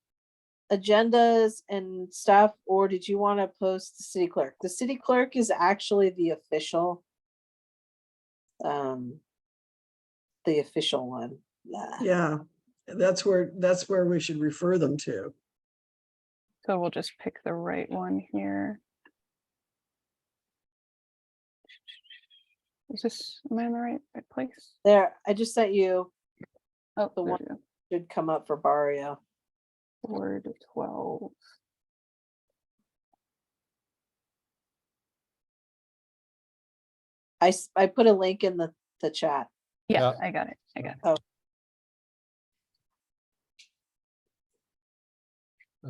agendas and stuff, or did you want to post the city clerk? The city clerk is actually the official one. Yeah, that's where we should refer them to. So we'll just pick the right one here. Is this, am I in the right place? There, I just sent you, Oh, The there one- we go. should come up for Barrio. Word 12. I put a link in the chat. Yeah, Yeah. I got it. I got it.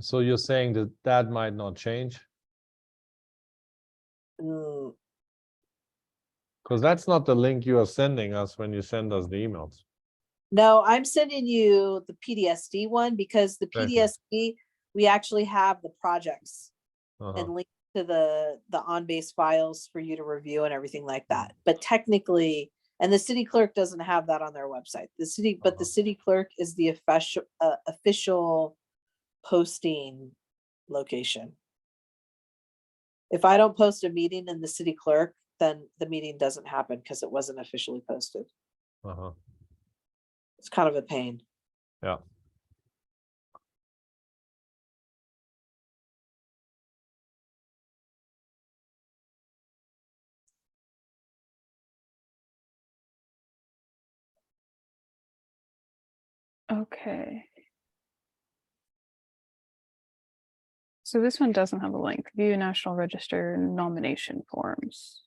So you're saying that that might not change? Mm, Because that's not the link you are sending us when you send us the emails. No, I'm sending you the PDSD one because the Okay. PDSD, we actually have the projects Uh-huh. and link to the on-base files for you to review and everything like that. But technically, and the city clerk doesn't have that on their website. But the city clerk is the official posting location. If I don't post a meeting in the city clerk, then the meeting doesn't happen because it wasn't officially posted. Uh-huh. It's kind of a pain. Yeah. Okay. So this one doesn't have a link. View National Register nomination forms.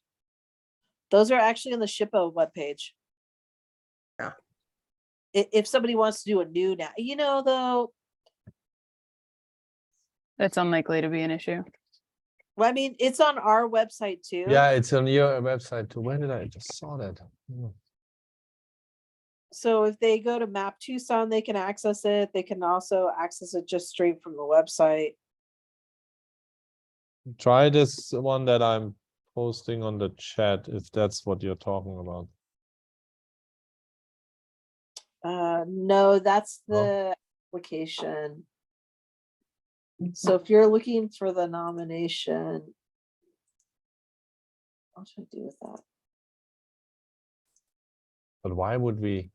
Those are actually on the SHPO webpage. Yeah. If somebody wants to do a new now, though, That's unlikely to be an issue. well, I mean, it's on our website too. Yeah, it's on your website too. Where did I just saw that? Hmm. So if they go to Map Tucson, they can access it. They can also access it just straight from the website. Try this one that I'm posting on the chat, if that's what you're talking about. No, that's Oh. the application. So if you're looking for the nomination, what should I do with that? But why would we?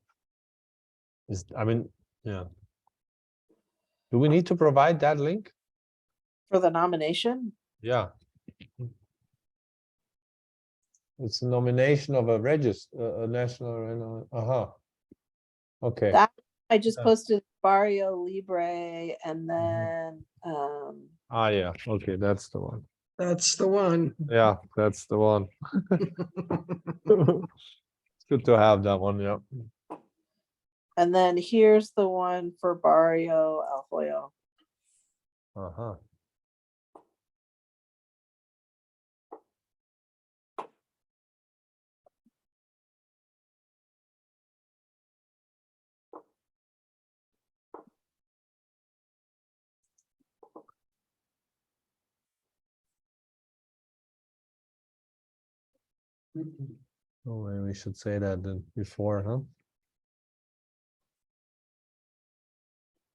I mean, yeah. Do we need to provide that link? For the nomination? Yeah. It's a nomination of a register, a national, okay. That I just Yeah. posted Barrio Libre and then Yeah, okay, that's the one. That's the one. Yeah, that's the one. It's good to have that one, yeah. and then here's the one for Barrio El Hoyo. Uh-huh. Oh, maybe we should say that then before, huh?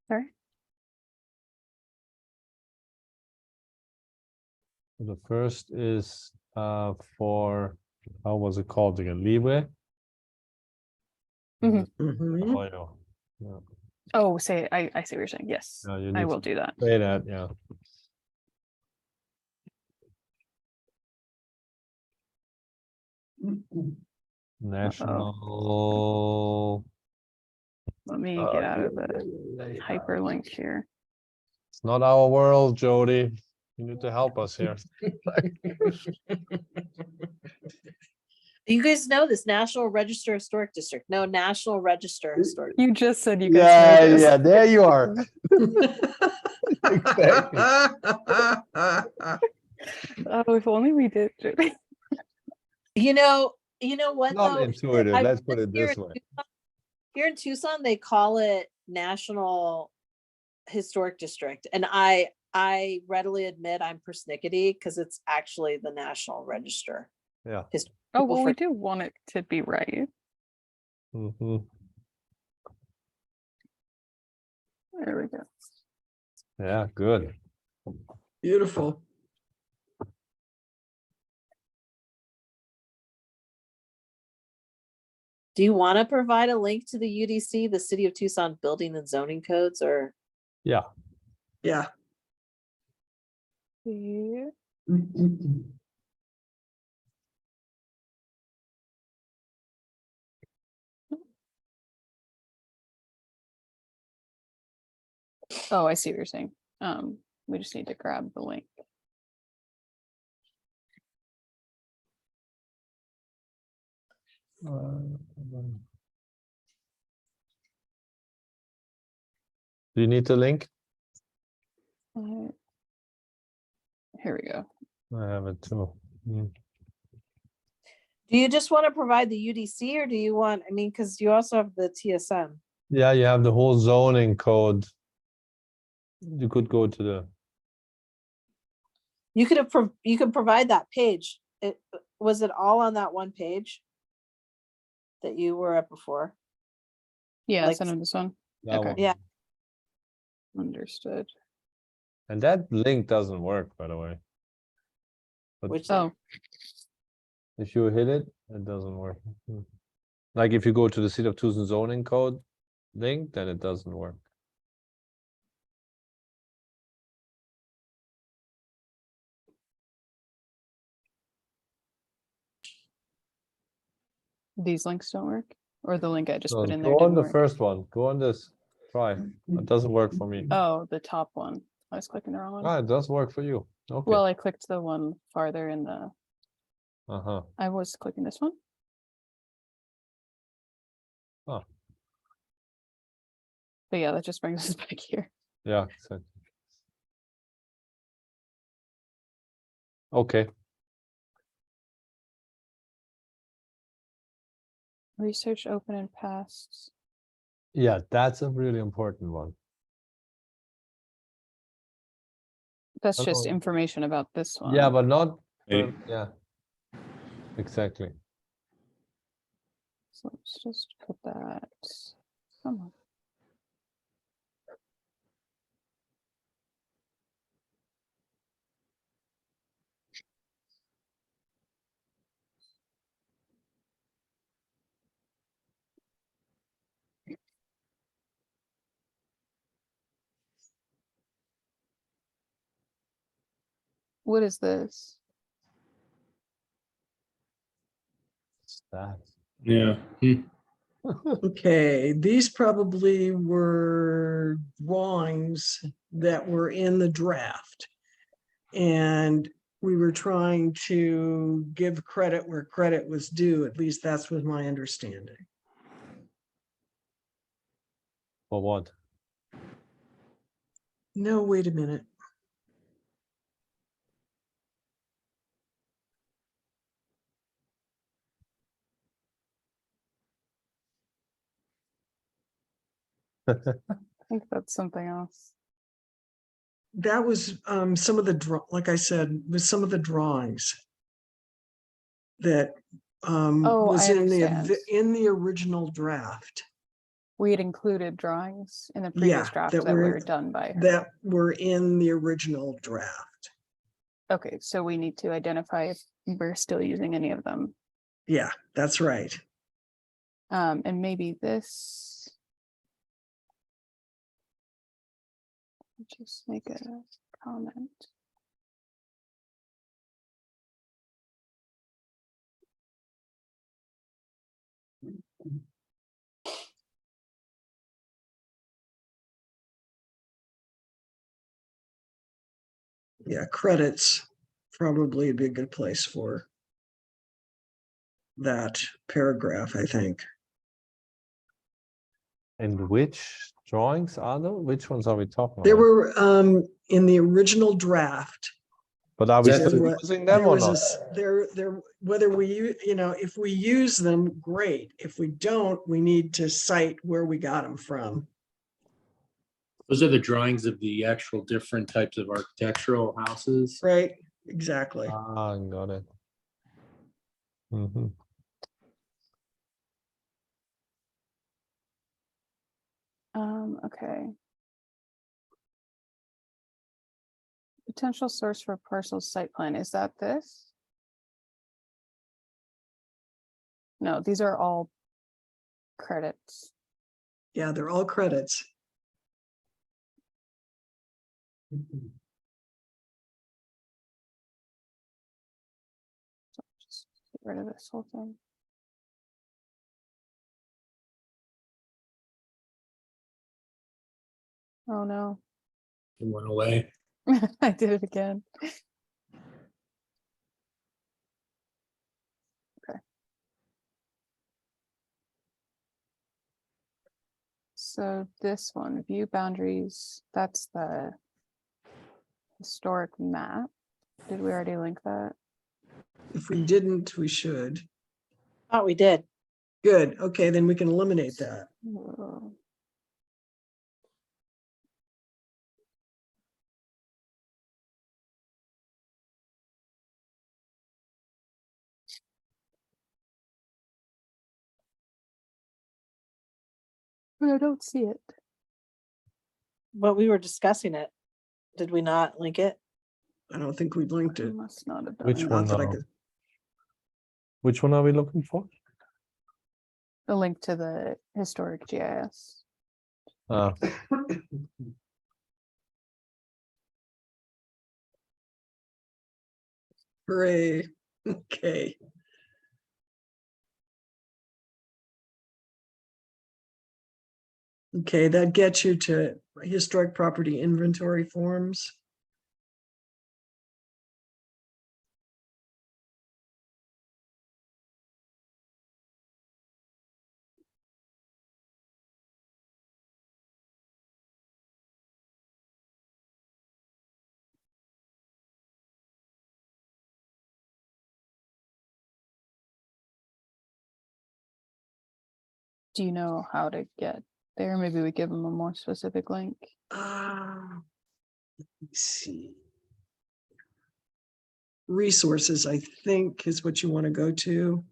Sorry. The first is for, how was it called again? Libre? Mhm. Mhm. Oh, yeah. Yeah. Oh, say I see what you're saying. Yes, Yeah, you I need will to do that. say that, yeah. National. Let me get out of the hyperlink here. It's not our world, Jody. You need to help us here. You guys know this National Register Historic District? No, National Register Historic. You just said you guys know this. Yeah, there you are. Exactly. Oh, if only we did. You know what Not though? intuitive, let's put it Here this in way. Here in Tucson, they call it National Historic District. And I readily admit I'm persnickety because it's actually the National Register. Yeah. Oh, well, People we do want it to be right. Mhm. There we go. Yeah, good. Beautiful. Do you want to provide a link to the UDC, the City of Tucson Building and Zoning Codes, or? Yeah. Yeah. Here. Oh, I see what you're saying. We just need to grab the link. Do you need the link? Uh, Here we go. I have it too. Mm. Do you just want to provide the UDC or do you want, I mean, because you also have the TSM. Yeah, you have the whole zoning code. You could go to the, You could have, you could provide that page. Was it all on that one page? That you were at before? Yeah, Like- send him this one. that Okay. one. Yeah. Understood. And that link doesn't work, by the way. But Which, Oh, if you hit it, it doesn't work. Mm. Like if you go to the City of Tucson zoning code link, then it doesn't work. these links don't work? Or the link I just So put in there go on didn't the work? first one. Go on this. Try. It doesn't work for me. Oh, the top one. I was clicking the wrong one. Ah, it does work for you. Okay. Well, I clicked the one farther in the, Uh-huh. I was clicking this one. Oh. But yeah, that just brings us back here. Yeah. Exactly. Okay. Research open and past. Yeah, that's a really important one. That's just Hello. information about this one. Yeah, but not. Maybe. Yeah. Exactly. So let's just put that. Come on. What is this? It's that. Yeah. Hmm. Okay, these probably were drawings that were in the draft. And we were trying to give credit where credit was due, at least that's was my understanding. For what? No, wait a minute. I think that's something else. That was some of the like I said, was some of the drawings that Oh, was I in understand. the original draft. We had included drawings in the previous Yeah, draft that that were- were done by her. That were in the original draft. Okay, so we need to identify if we're still using any of them. Yeah, that's right. And maybe this. Just make a comment. Yeah, credits probably would be a good place for that paragraph, I think. And which drawings are those? Which ones are we talking There about? were in the original draft. But are we That's still what- using them There or was a not? s- there, whether we, if we use them, great. If we don't, we need to cite where we got them from. Those are the drawings of the actual different types of architectural houses. Right, exactly. Ah, got it. Mhm. Okay. Potential source for parcel site plan, is that this? No, these are all credits. Yeah, they're all credits. Just get rid of this whole thing. Oh no, It went away. I did it again. Okay. So this one, view boundaries, that's the historic map. Did we already link that? If we didn't, we should. Thought we did. Good, okay, then we can eliminate that. Oh. But I don't see it. But we were discussing it. Did we not link it? I don't think we've linked I it. must not have done Which it. one? Not that I now? could. Which one are we looking for? The link to the historic GIS. Ah, Hooray, okay. Okay, that gets you to historic property inventory forms. Do you know how to get there? Maybe we give them a more specific link. Let me see. Resources, I think, is what you want to go to.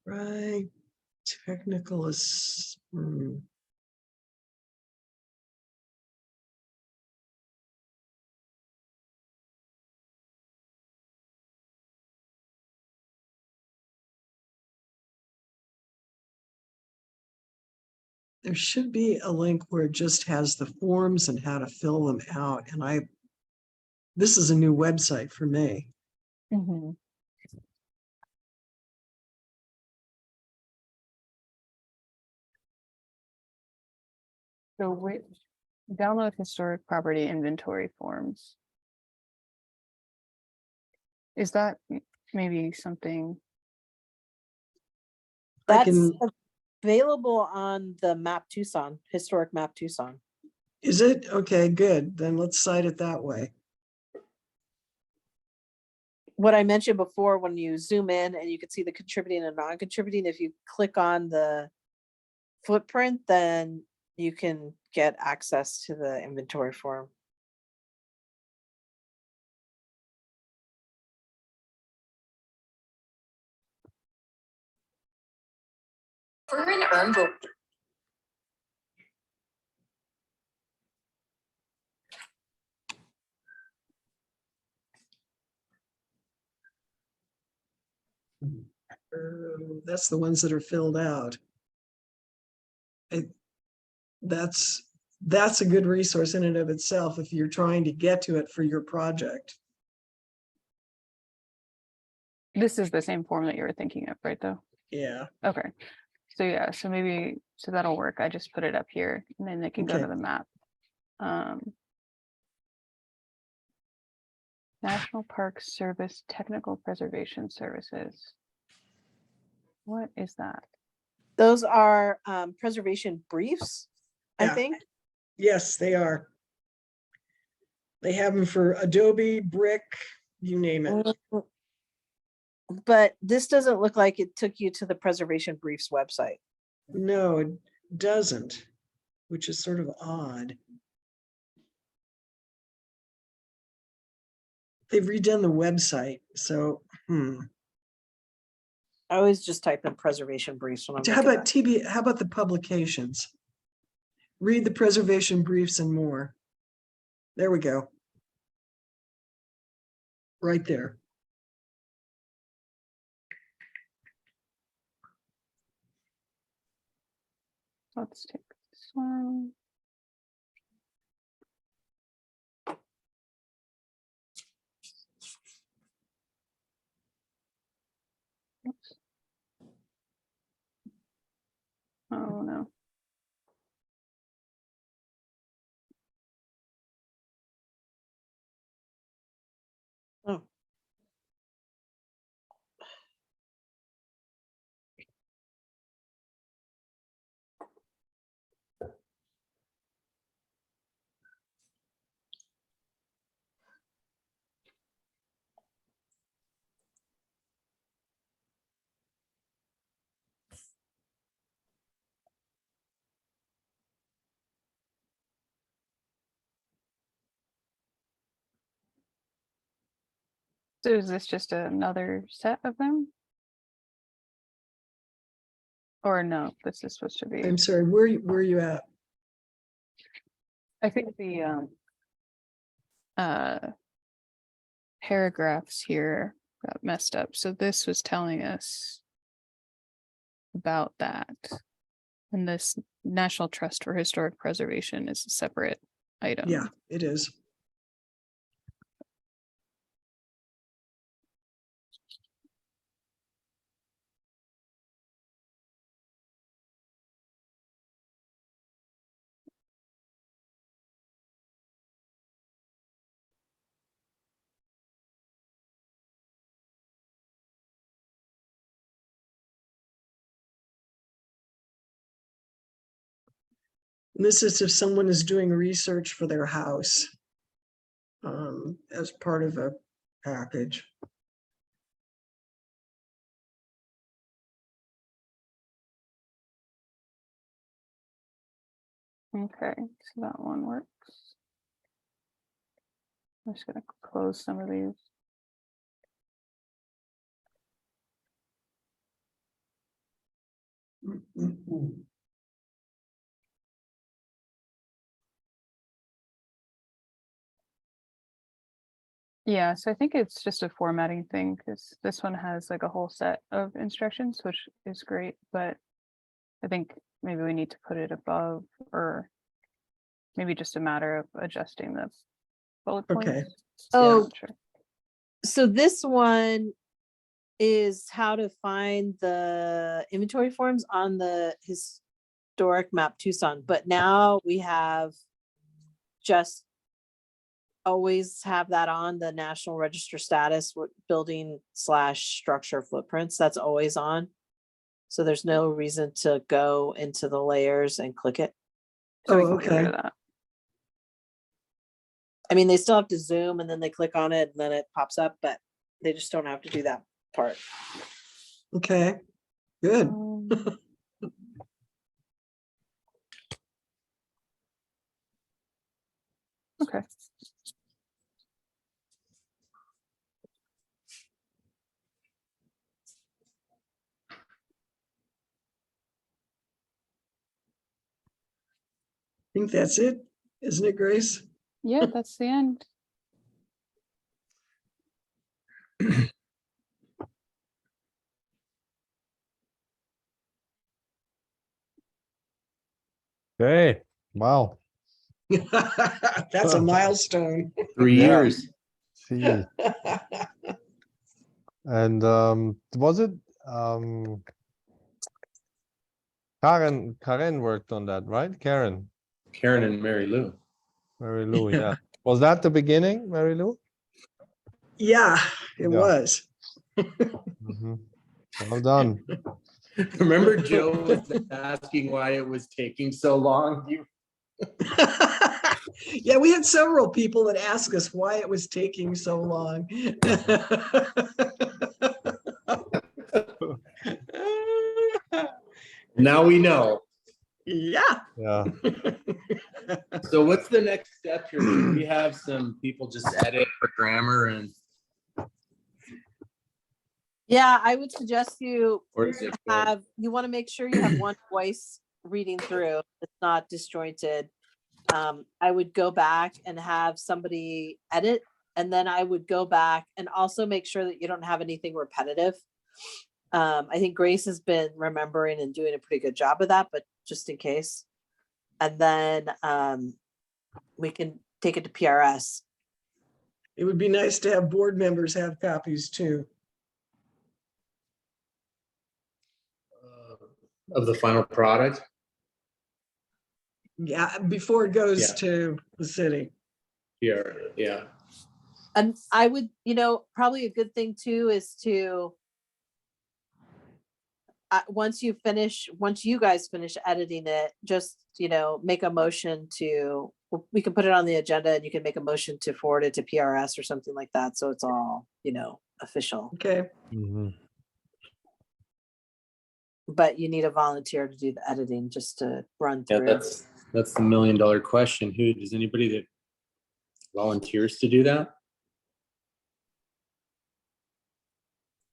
Right, technical is. There should be a link where it just has the forms and how to fill them out. And this is a new website for me. So wait, download historic property inventory forms. Is that maybe something? I That's can, available on the map Tucson, historic map Tucson. is it? Okay, good. Then let's cite it that way. What I mentioned before, when you zoom in and you can see the contributing and non-contributing, if you click on the footprint, then you can get access to the inventory form. That's the ones that are filled out. That's a good resource in and of itself if you're trying to get to it for your project. This is the same form that you were thinking of, right, though? Yeah, Okay. So yeah, so maybe, so that'll work. I just put it up here and then they can go Okay. to the map. National Park Service Technical Preservation Services. What is that? Those are preservation briefs, I Yeah. think. yes, they are. They have them for Adobe, Brick, you name it. But this doesn't look like it took you to the preservation briefs website. No, it doesn't, which is sort of odd. they've redone the website, so, I always just type in preservation briefs when I'm. How looking about how about the publications? Read the preservation briefs and more. There we go. Right there. Let's take this one. Oops. Oh, no. Oh. So is this just another set of them? Or no, this is supposed to be, I'm sorry, where are you at? I think the paragraphs here got messed up. So this was telling us about that. And this National Trust for Historic Preservation is a separate item. Yeah, it is. And this is if someone is doing research for their house as part of a package. Okay, so that one works. I'm just gonna close some of these. Yeah, so I think it's just a formatting thing because this one has like a whole set of instructions, which is great, but I think maybe we need to put it above, or maybe just a matter of adjusting the bullet points. Okay. Oh, Not sure. so this one is how to find the inventory forms on the historic map Tucson, but now we have just always have that on the National Register status with building/structure footprints. That's always on. So there's no reason to go into the layers and click it. So we Oh, can get rid okay. of that. I mean, they still have to zoom and then they click on it and then it pops up, but they just don't have to do that part. Okay, good. Okay. I think that's it, isn't it, Grace? Yeah, that's the end. Okay, wow. That's a milestone. 3 Yeah. years. See, and was it Karen worked on that, right? Karen, Karen and Mary Lou. Mary Lou, yeah. Was that the beginning, Mary Lou? Yeah, it Yeah. was. Mhm. Well done. Remember Joe was asking why it was taking so long? Yeah, we had several people that asked us why it was taking so long. Now we know. Yeah. Yeah. So what's the next step here? Should we have some people just edit for grammar and Yeah, I would suggest you Or is it? you want to make sure you have one voice reading through. It's not disjointed. I would go back and have somebody edit, and then I would go back and also make sure that you don't have anything repetitive. I think Grace has been remembering and doing a pretty good job of that, but just in case. And then we can take it to PRS. It would be nice to have board members have copies too. Of the final product? Yeah, before it goes Yeah. to the city. Yeah. And I would, probably a good thing too is to once you guys finish editing it, just, make a motion to, we can put it on the agenda and you can make a motion to forward it to PRS or something like that. So it's all, official, Okay, Mhm. but you need a volunteer to do the editing just to run Yeah, through. that's the $1 million question. Does anybody that volunteers to do that?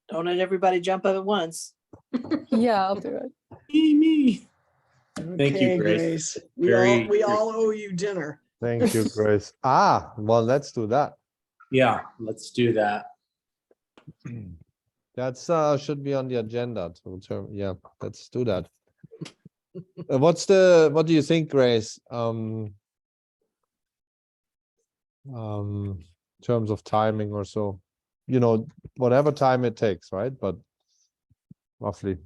Don't let everybody jump up at once. Yeah, I'll do it. Me. Thank you, okay, Grace. Grace. Very- We all owe you dinner. Thank you, Grace. Well, let's do that. Yeah, let's do that. That's should be on the agenda yeah, let's do that. What do you think, Grace? In terms of timing or so, whatever time it takes, right? But roughly.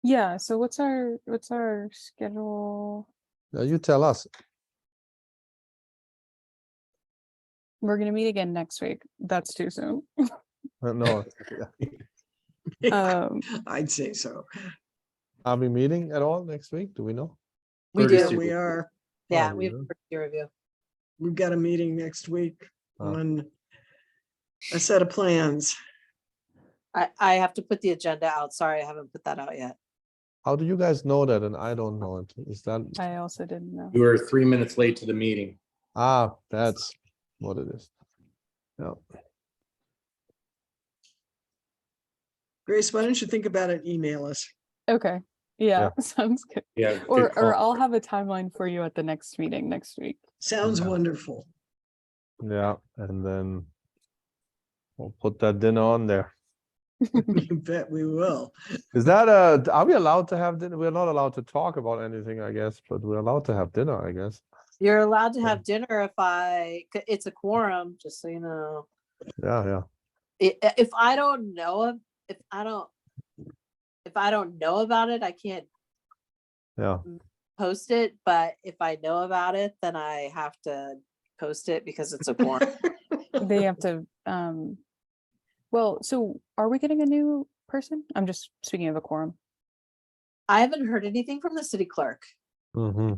Yeah, so what's our schedule? You tell us. We're gonna meet again next week. That's too soon. No, I'd say so. are we meeting at all next week? Do we know? We Courtesy do. We are. Yeah, Oh, we have yeah. a peer review. We've got a meeting next week Oh. on a set of plans. I have to put the agenda out. Sorry, I haven't put that out yet. How do you guys know that? And I don't know it. Is that I also didn't know. We were 3 minutes late to the meeting. that's what it is. Yeah. Grace, why don't you think about it? Email us. Okay. Yeah, sounds good. Yeah. good Or call. I'll have a timeline for you at the next meeting next week. Sounds Yeah. wonderful. Yeah, and then we'll put that dinner on there. You bet we will. Is that are we allowed to have dinner? We're not allowed to talk about anything, I guess, but we're allowed to have dinner, I guess. You're allowed to have dinner it's a quorum, just so you know. Yeah. If I don't know about it, I can't Yeah. post it, but if I know about it, then I have to post it because it's a quorum. They have to well, so are we getting a new person? I'm just speaking of a quorum. I haven't heard anything from the city clerk. Mm-hmm.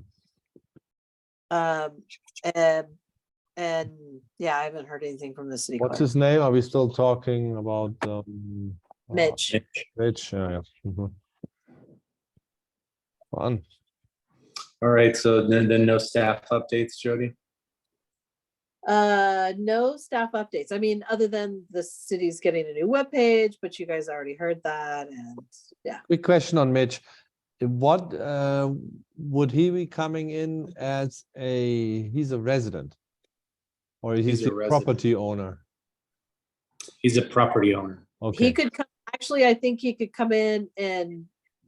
And yeah, I haven't heard anything from the city What's clerk. his name? Are we still talking about Mitch. Mitch, yeah. Mhm. Fun. All right, so then no staff updates, Jody? No staff updates. I mean, other than the city's getting a new webpage, but you guys already heard that, and yeah. Quick question on Mitch. What would he be coming in as he's a resident? Or he's He's a the resident. property owner? He's a property owner. Okay. He could come, actually, I think he could come in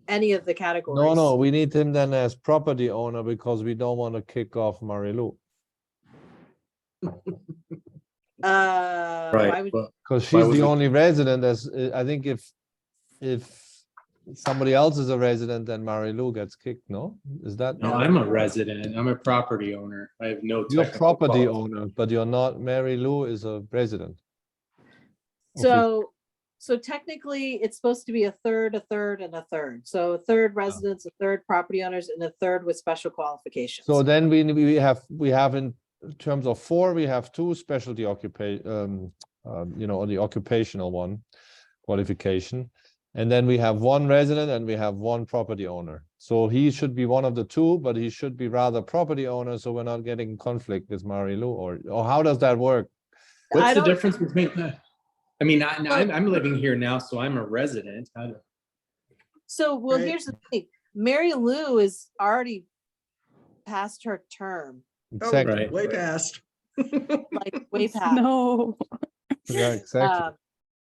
any of the categories. No, we need him then as property owner because we don't want to kick off Marilu. Right. why would- well, Because Why she's would the we- only resident. As I think if somebody else is a resident, then Marilu gets kicked. No, is that? No, I'm a resident. I'm a property owner. I have no. You're technical property quali- owner, but you're not. Marilu is a resident. So technically, it's supposed to be a third, and a third. So a third residents, a third property owners, and a third with special qualifications. So then we have in terms of 4, we have 2 specialty occupation, the occupational one qualification. And then we have 1 resident and we have 1 property owner. So he should be one of the 2, but he should be rather property owner. So we're not getting conflict with Marilu or how does that work? What's the don't- difference between that? I mean, I'm living here now, so I'm a resident. So, well, Right. here's the thing. Mary Lou is already past her term, Oh, Exactly. Right. way past. like way past. No. Yeah, exactly.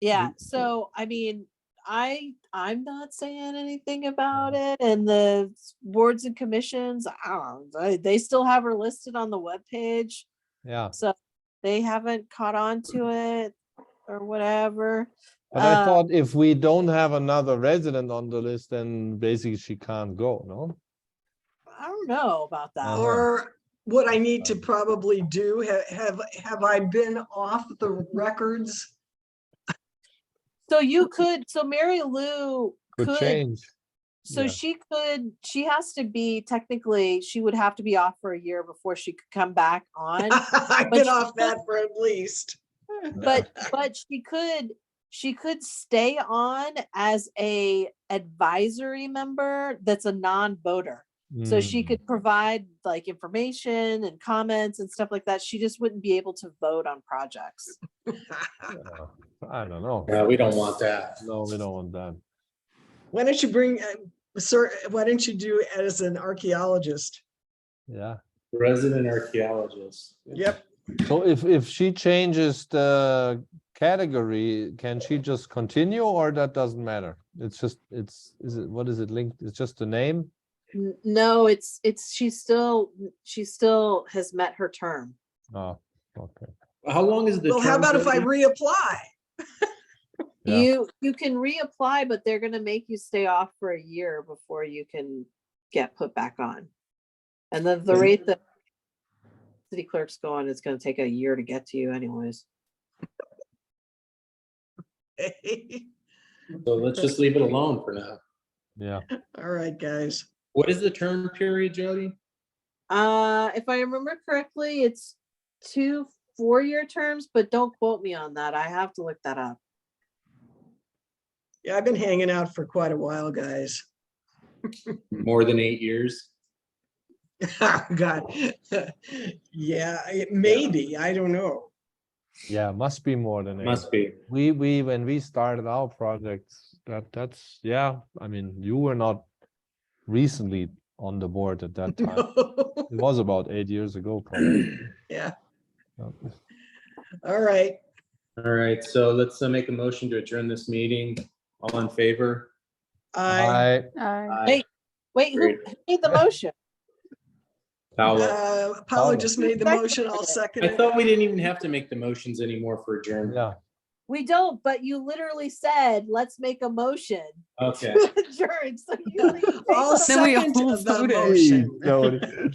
Yeah, so I mean, I'm not saying anything about it, and the boards and commissions, I don't know, they still have her listed on the webpage, Yeah. so they haven't caught on to it or whatever. But I Uh, thought if we don't have another resident on the list, then basically she can't go, no? I don't know about that. Uh-huh. Or what I need to probably do, have I been off the records? So you could, so Mary Lou Could could, change. so yeah. she has to be, technically, she would have to be off for a year before she could come back on. I've But been she off that could- for at least. But she could stay on as a advisory member that's a non-voter. So she Mm, could provide like information and comments and stuff like that. She just wouldn't be able to vote on projects. yeah. I don't know. Yeah, we don't want that. No, we don't want that. Why don't you bring, sir, why don't you do it as an archaeologist? Yeah. Resident archaeologist. Yep. So if she changes the category, can she just continue or that doesn't matter? It's just, what is it linked? It's just the name? No, it's, she still has met her term. Oh, okay. How long is the Well, how term, about if I Jody? reapply? Yeah. You can reapply, but they're gonna make you stay off for a year before you can get put back on. And then the rate that city clerks go on, it's gonna take a year to get to you anyways. So let's just leave it alone for now. Yeah. All right, guys. What is the term period, Jody? If I remember correctly, it's 2 4-year terms, but don't quote me on that. I have to look that up. Yeah, I've been hanging out for quite a while, guys. More than 8 years? Oh, God. Yeah, it may be, I don't know. Yeah, must be more than 8. Must be. We when we started our projects, that's yeah. I mean, you were not recently on the board at that time. It was about 8 years ago, probably. Yeah, Yeah. all right. All right, so let's make a motion to adjourn this meeting. All in favor? I, Aye. Wait, who Great. made the motion? Paolo. Paolo just made the Second motion, I'll it. second I it. thought we didn't even have to make the motions anymore for adjournment. Yeah. We don't, but you literally said, let's make a motion Okay. to adjourn. So you need to make I'll a- Then we second all the voted. motion.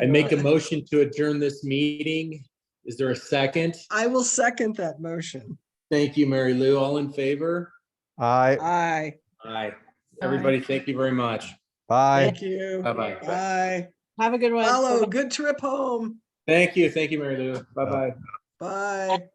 I make a motion to adjourn this meeting. Is there a second? I will second that motion. Thank you, Mary Lou. All in favor? Aye. Aye. Everybody, thank you very much. Bye. Thank you. Bye-bye. Bye. Have a good one. Paolo, Bye-bye. good trip home. Thank you. Thank you, Mary Lou. Bye-bye. Bye.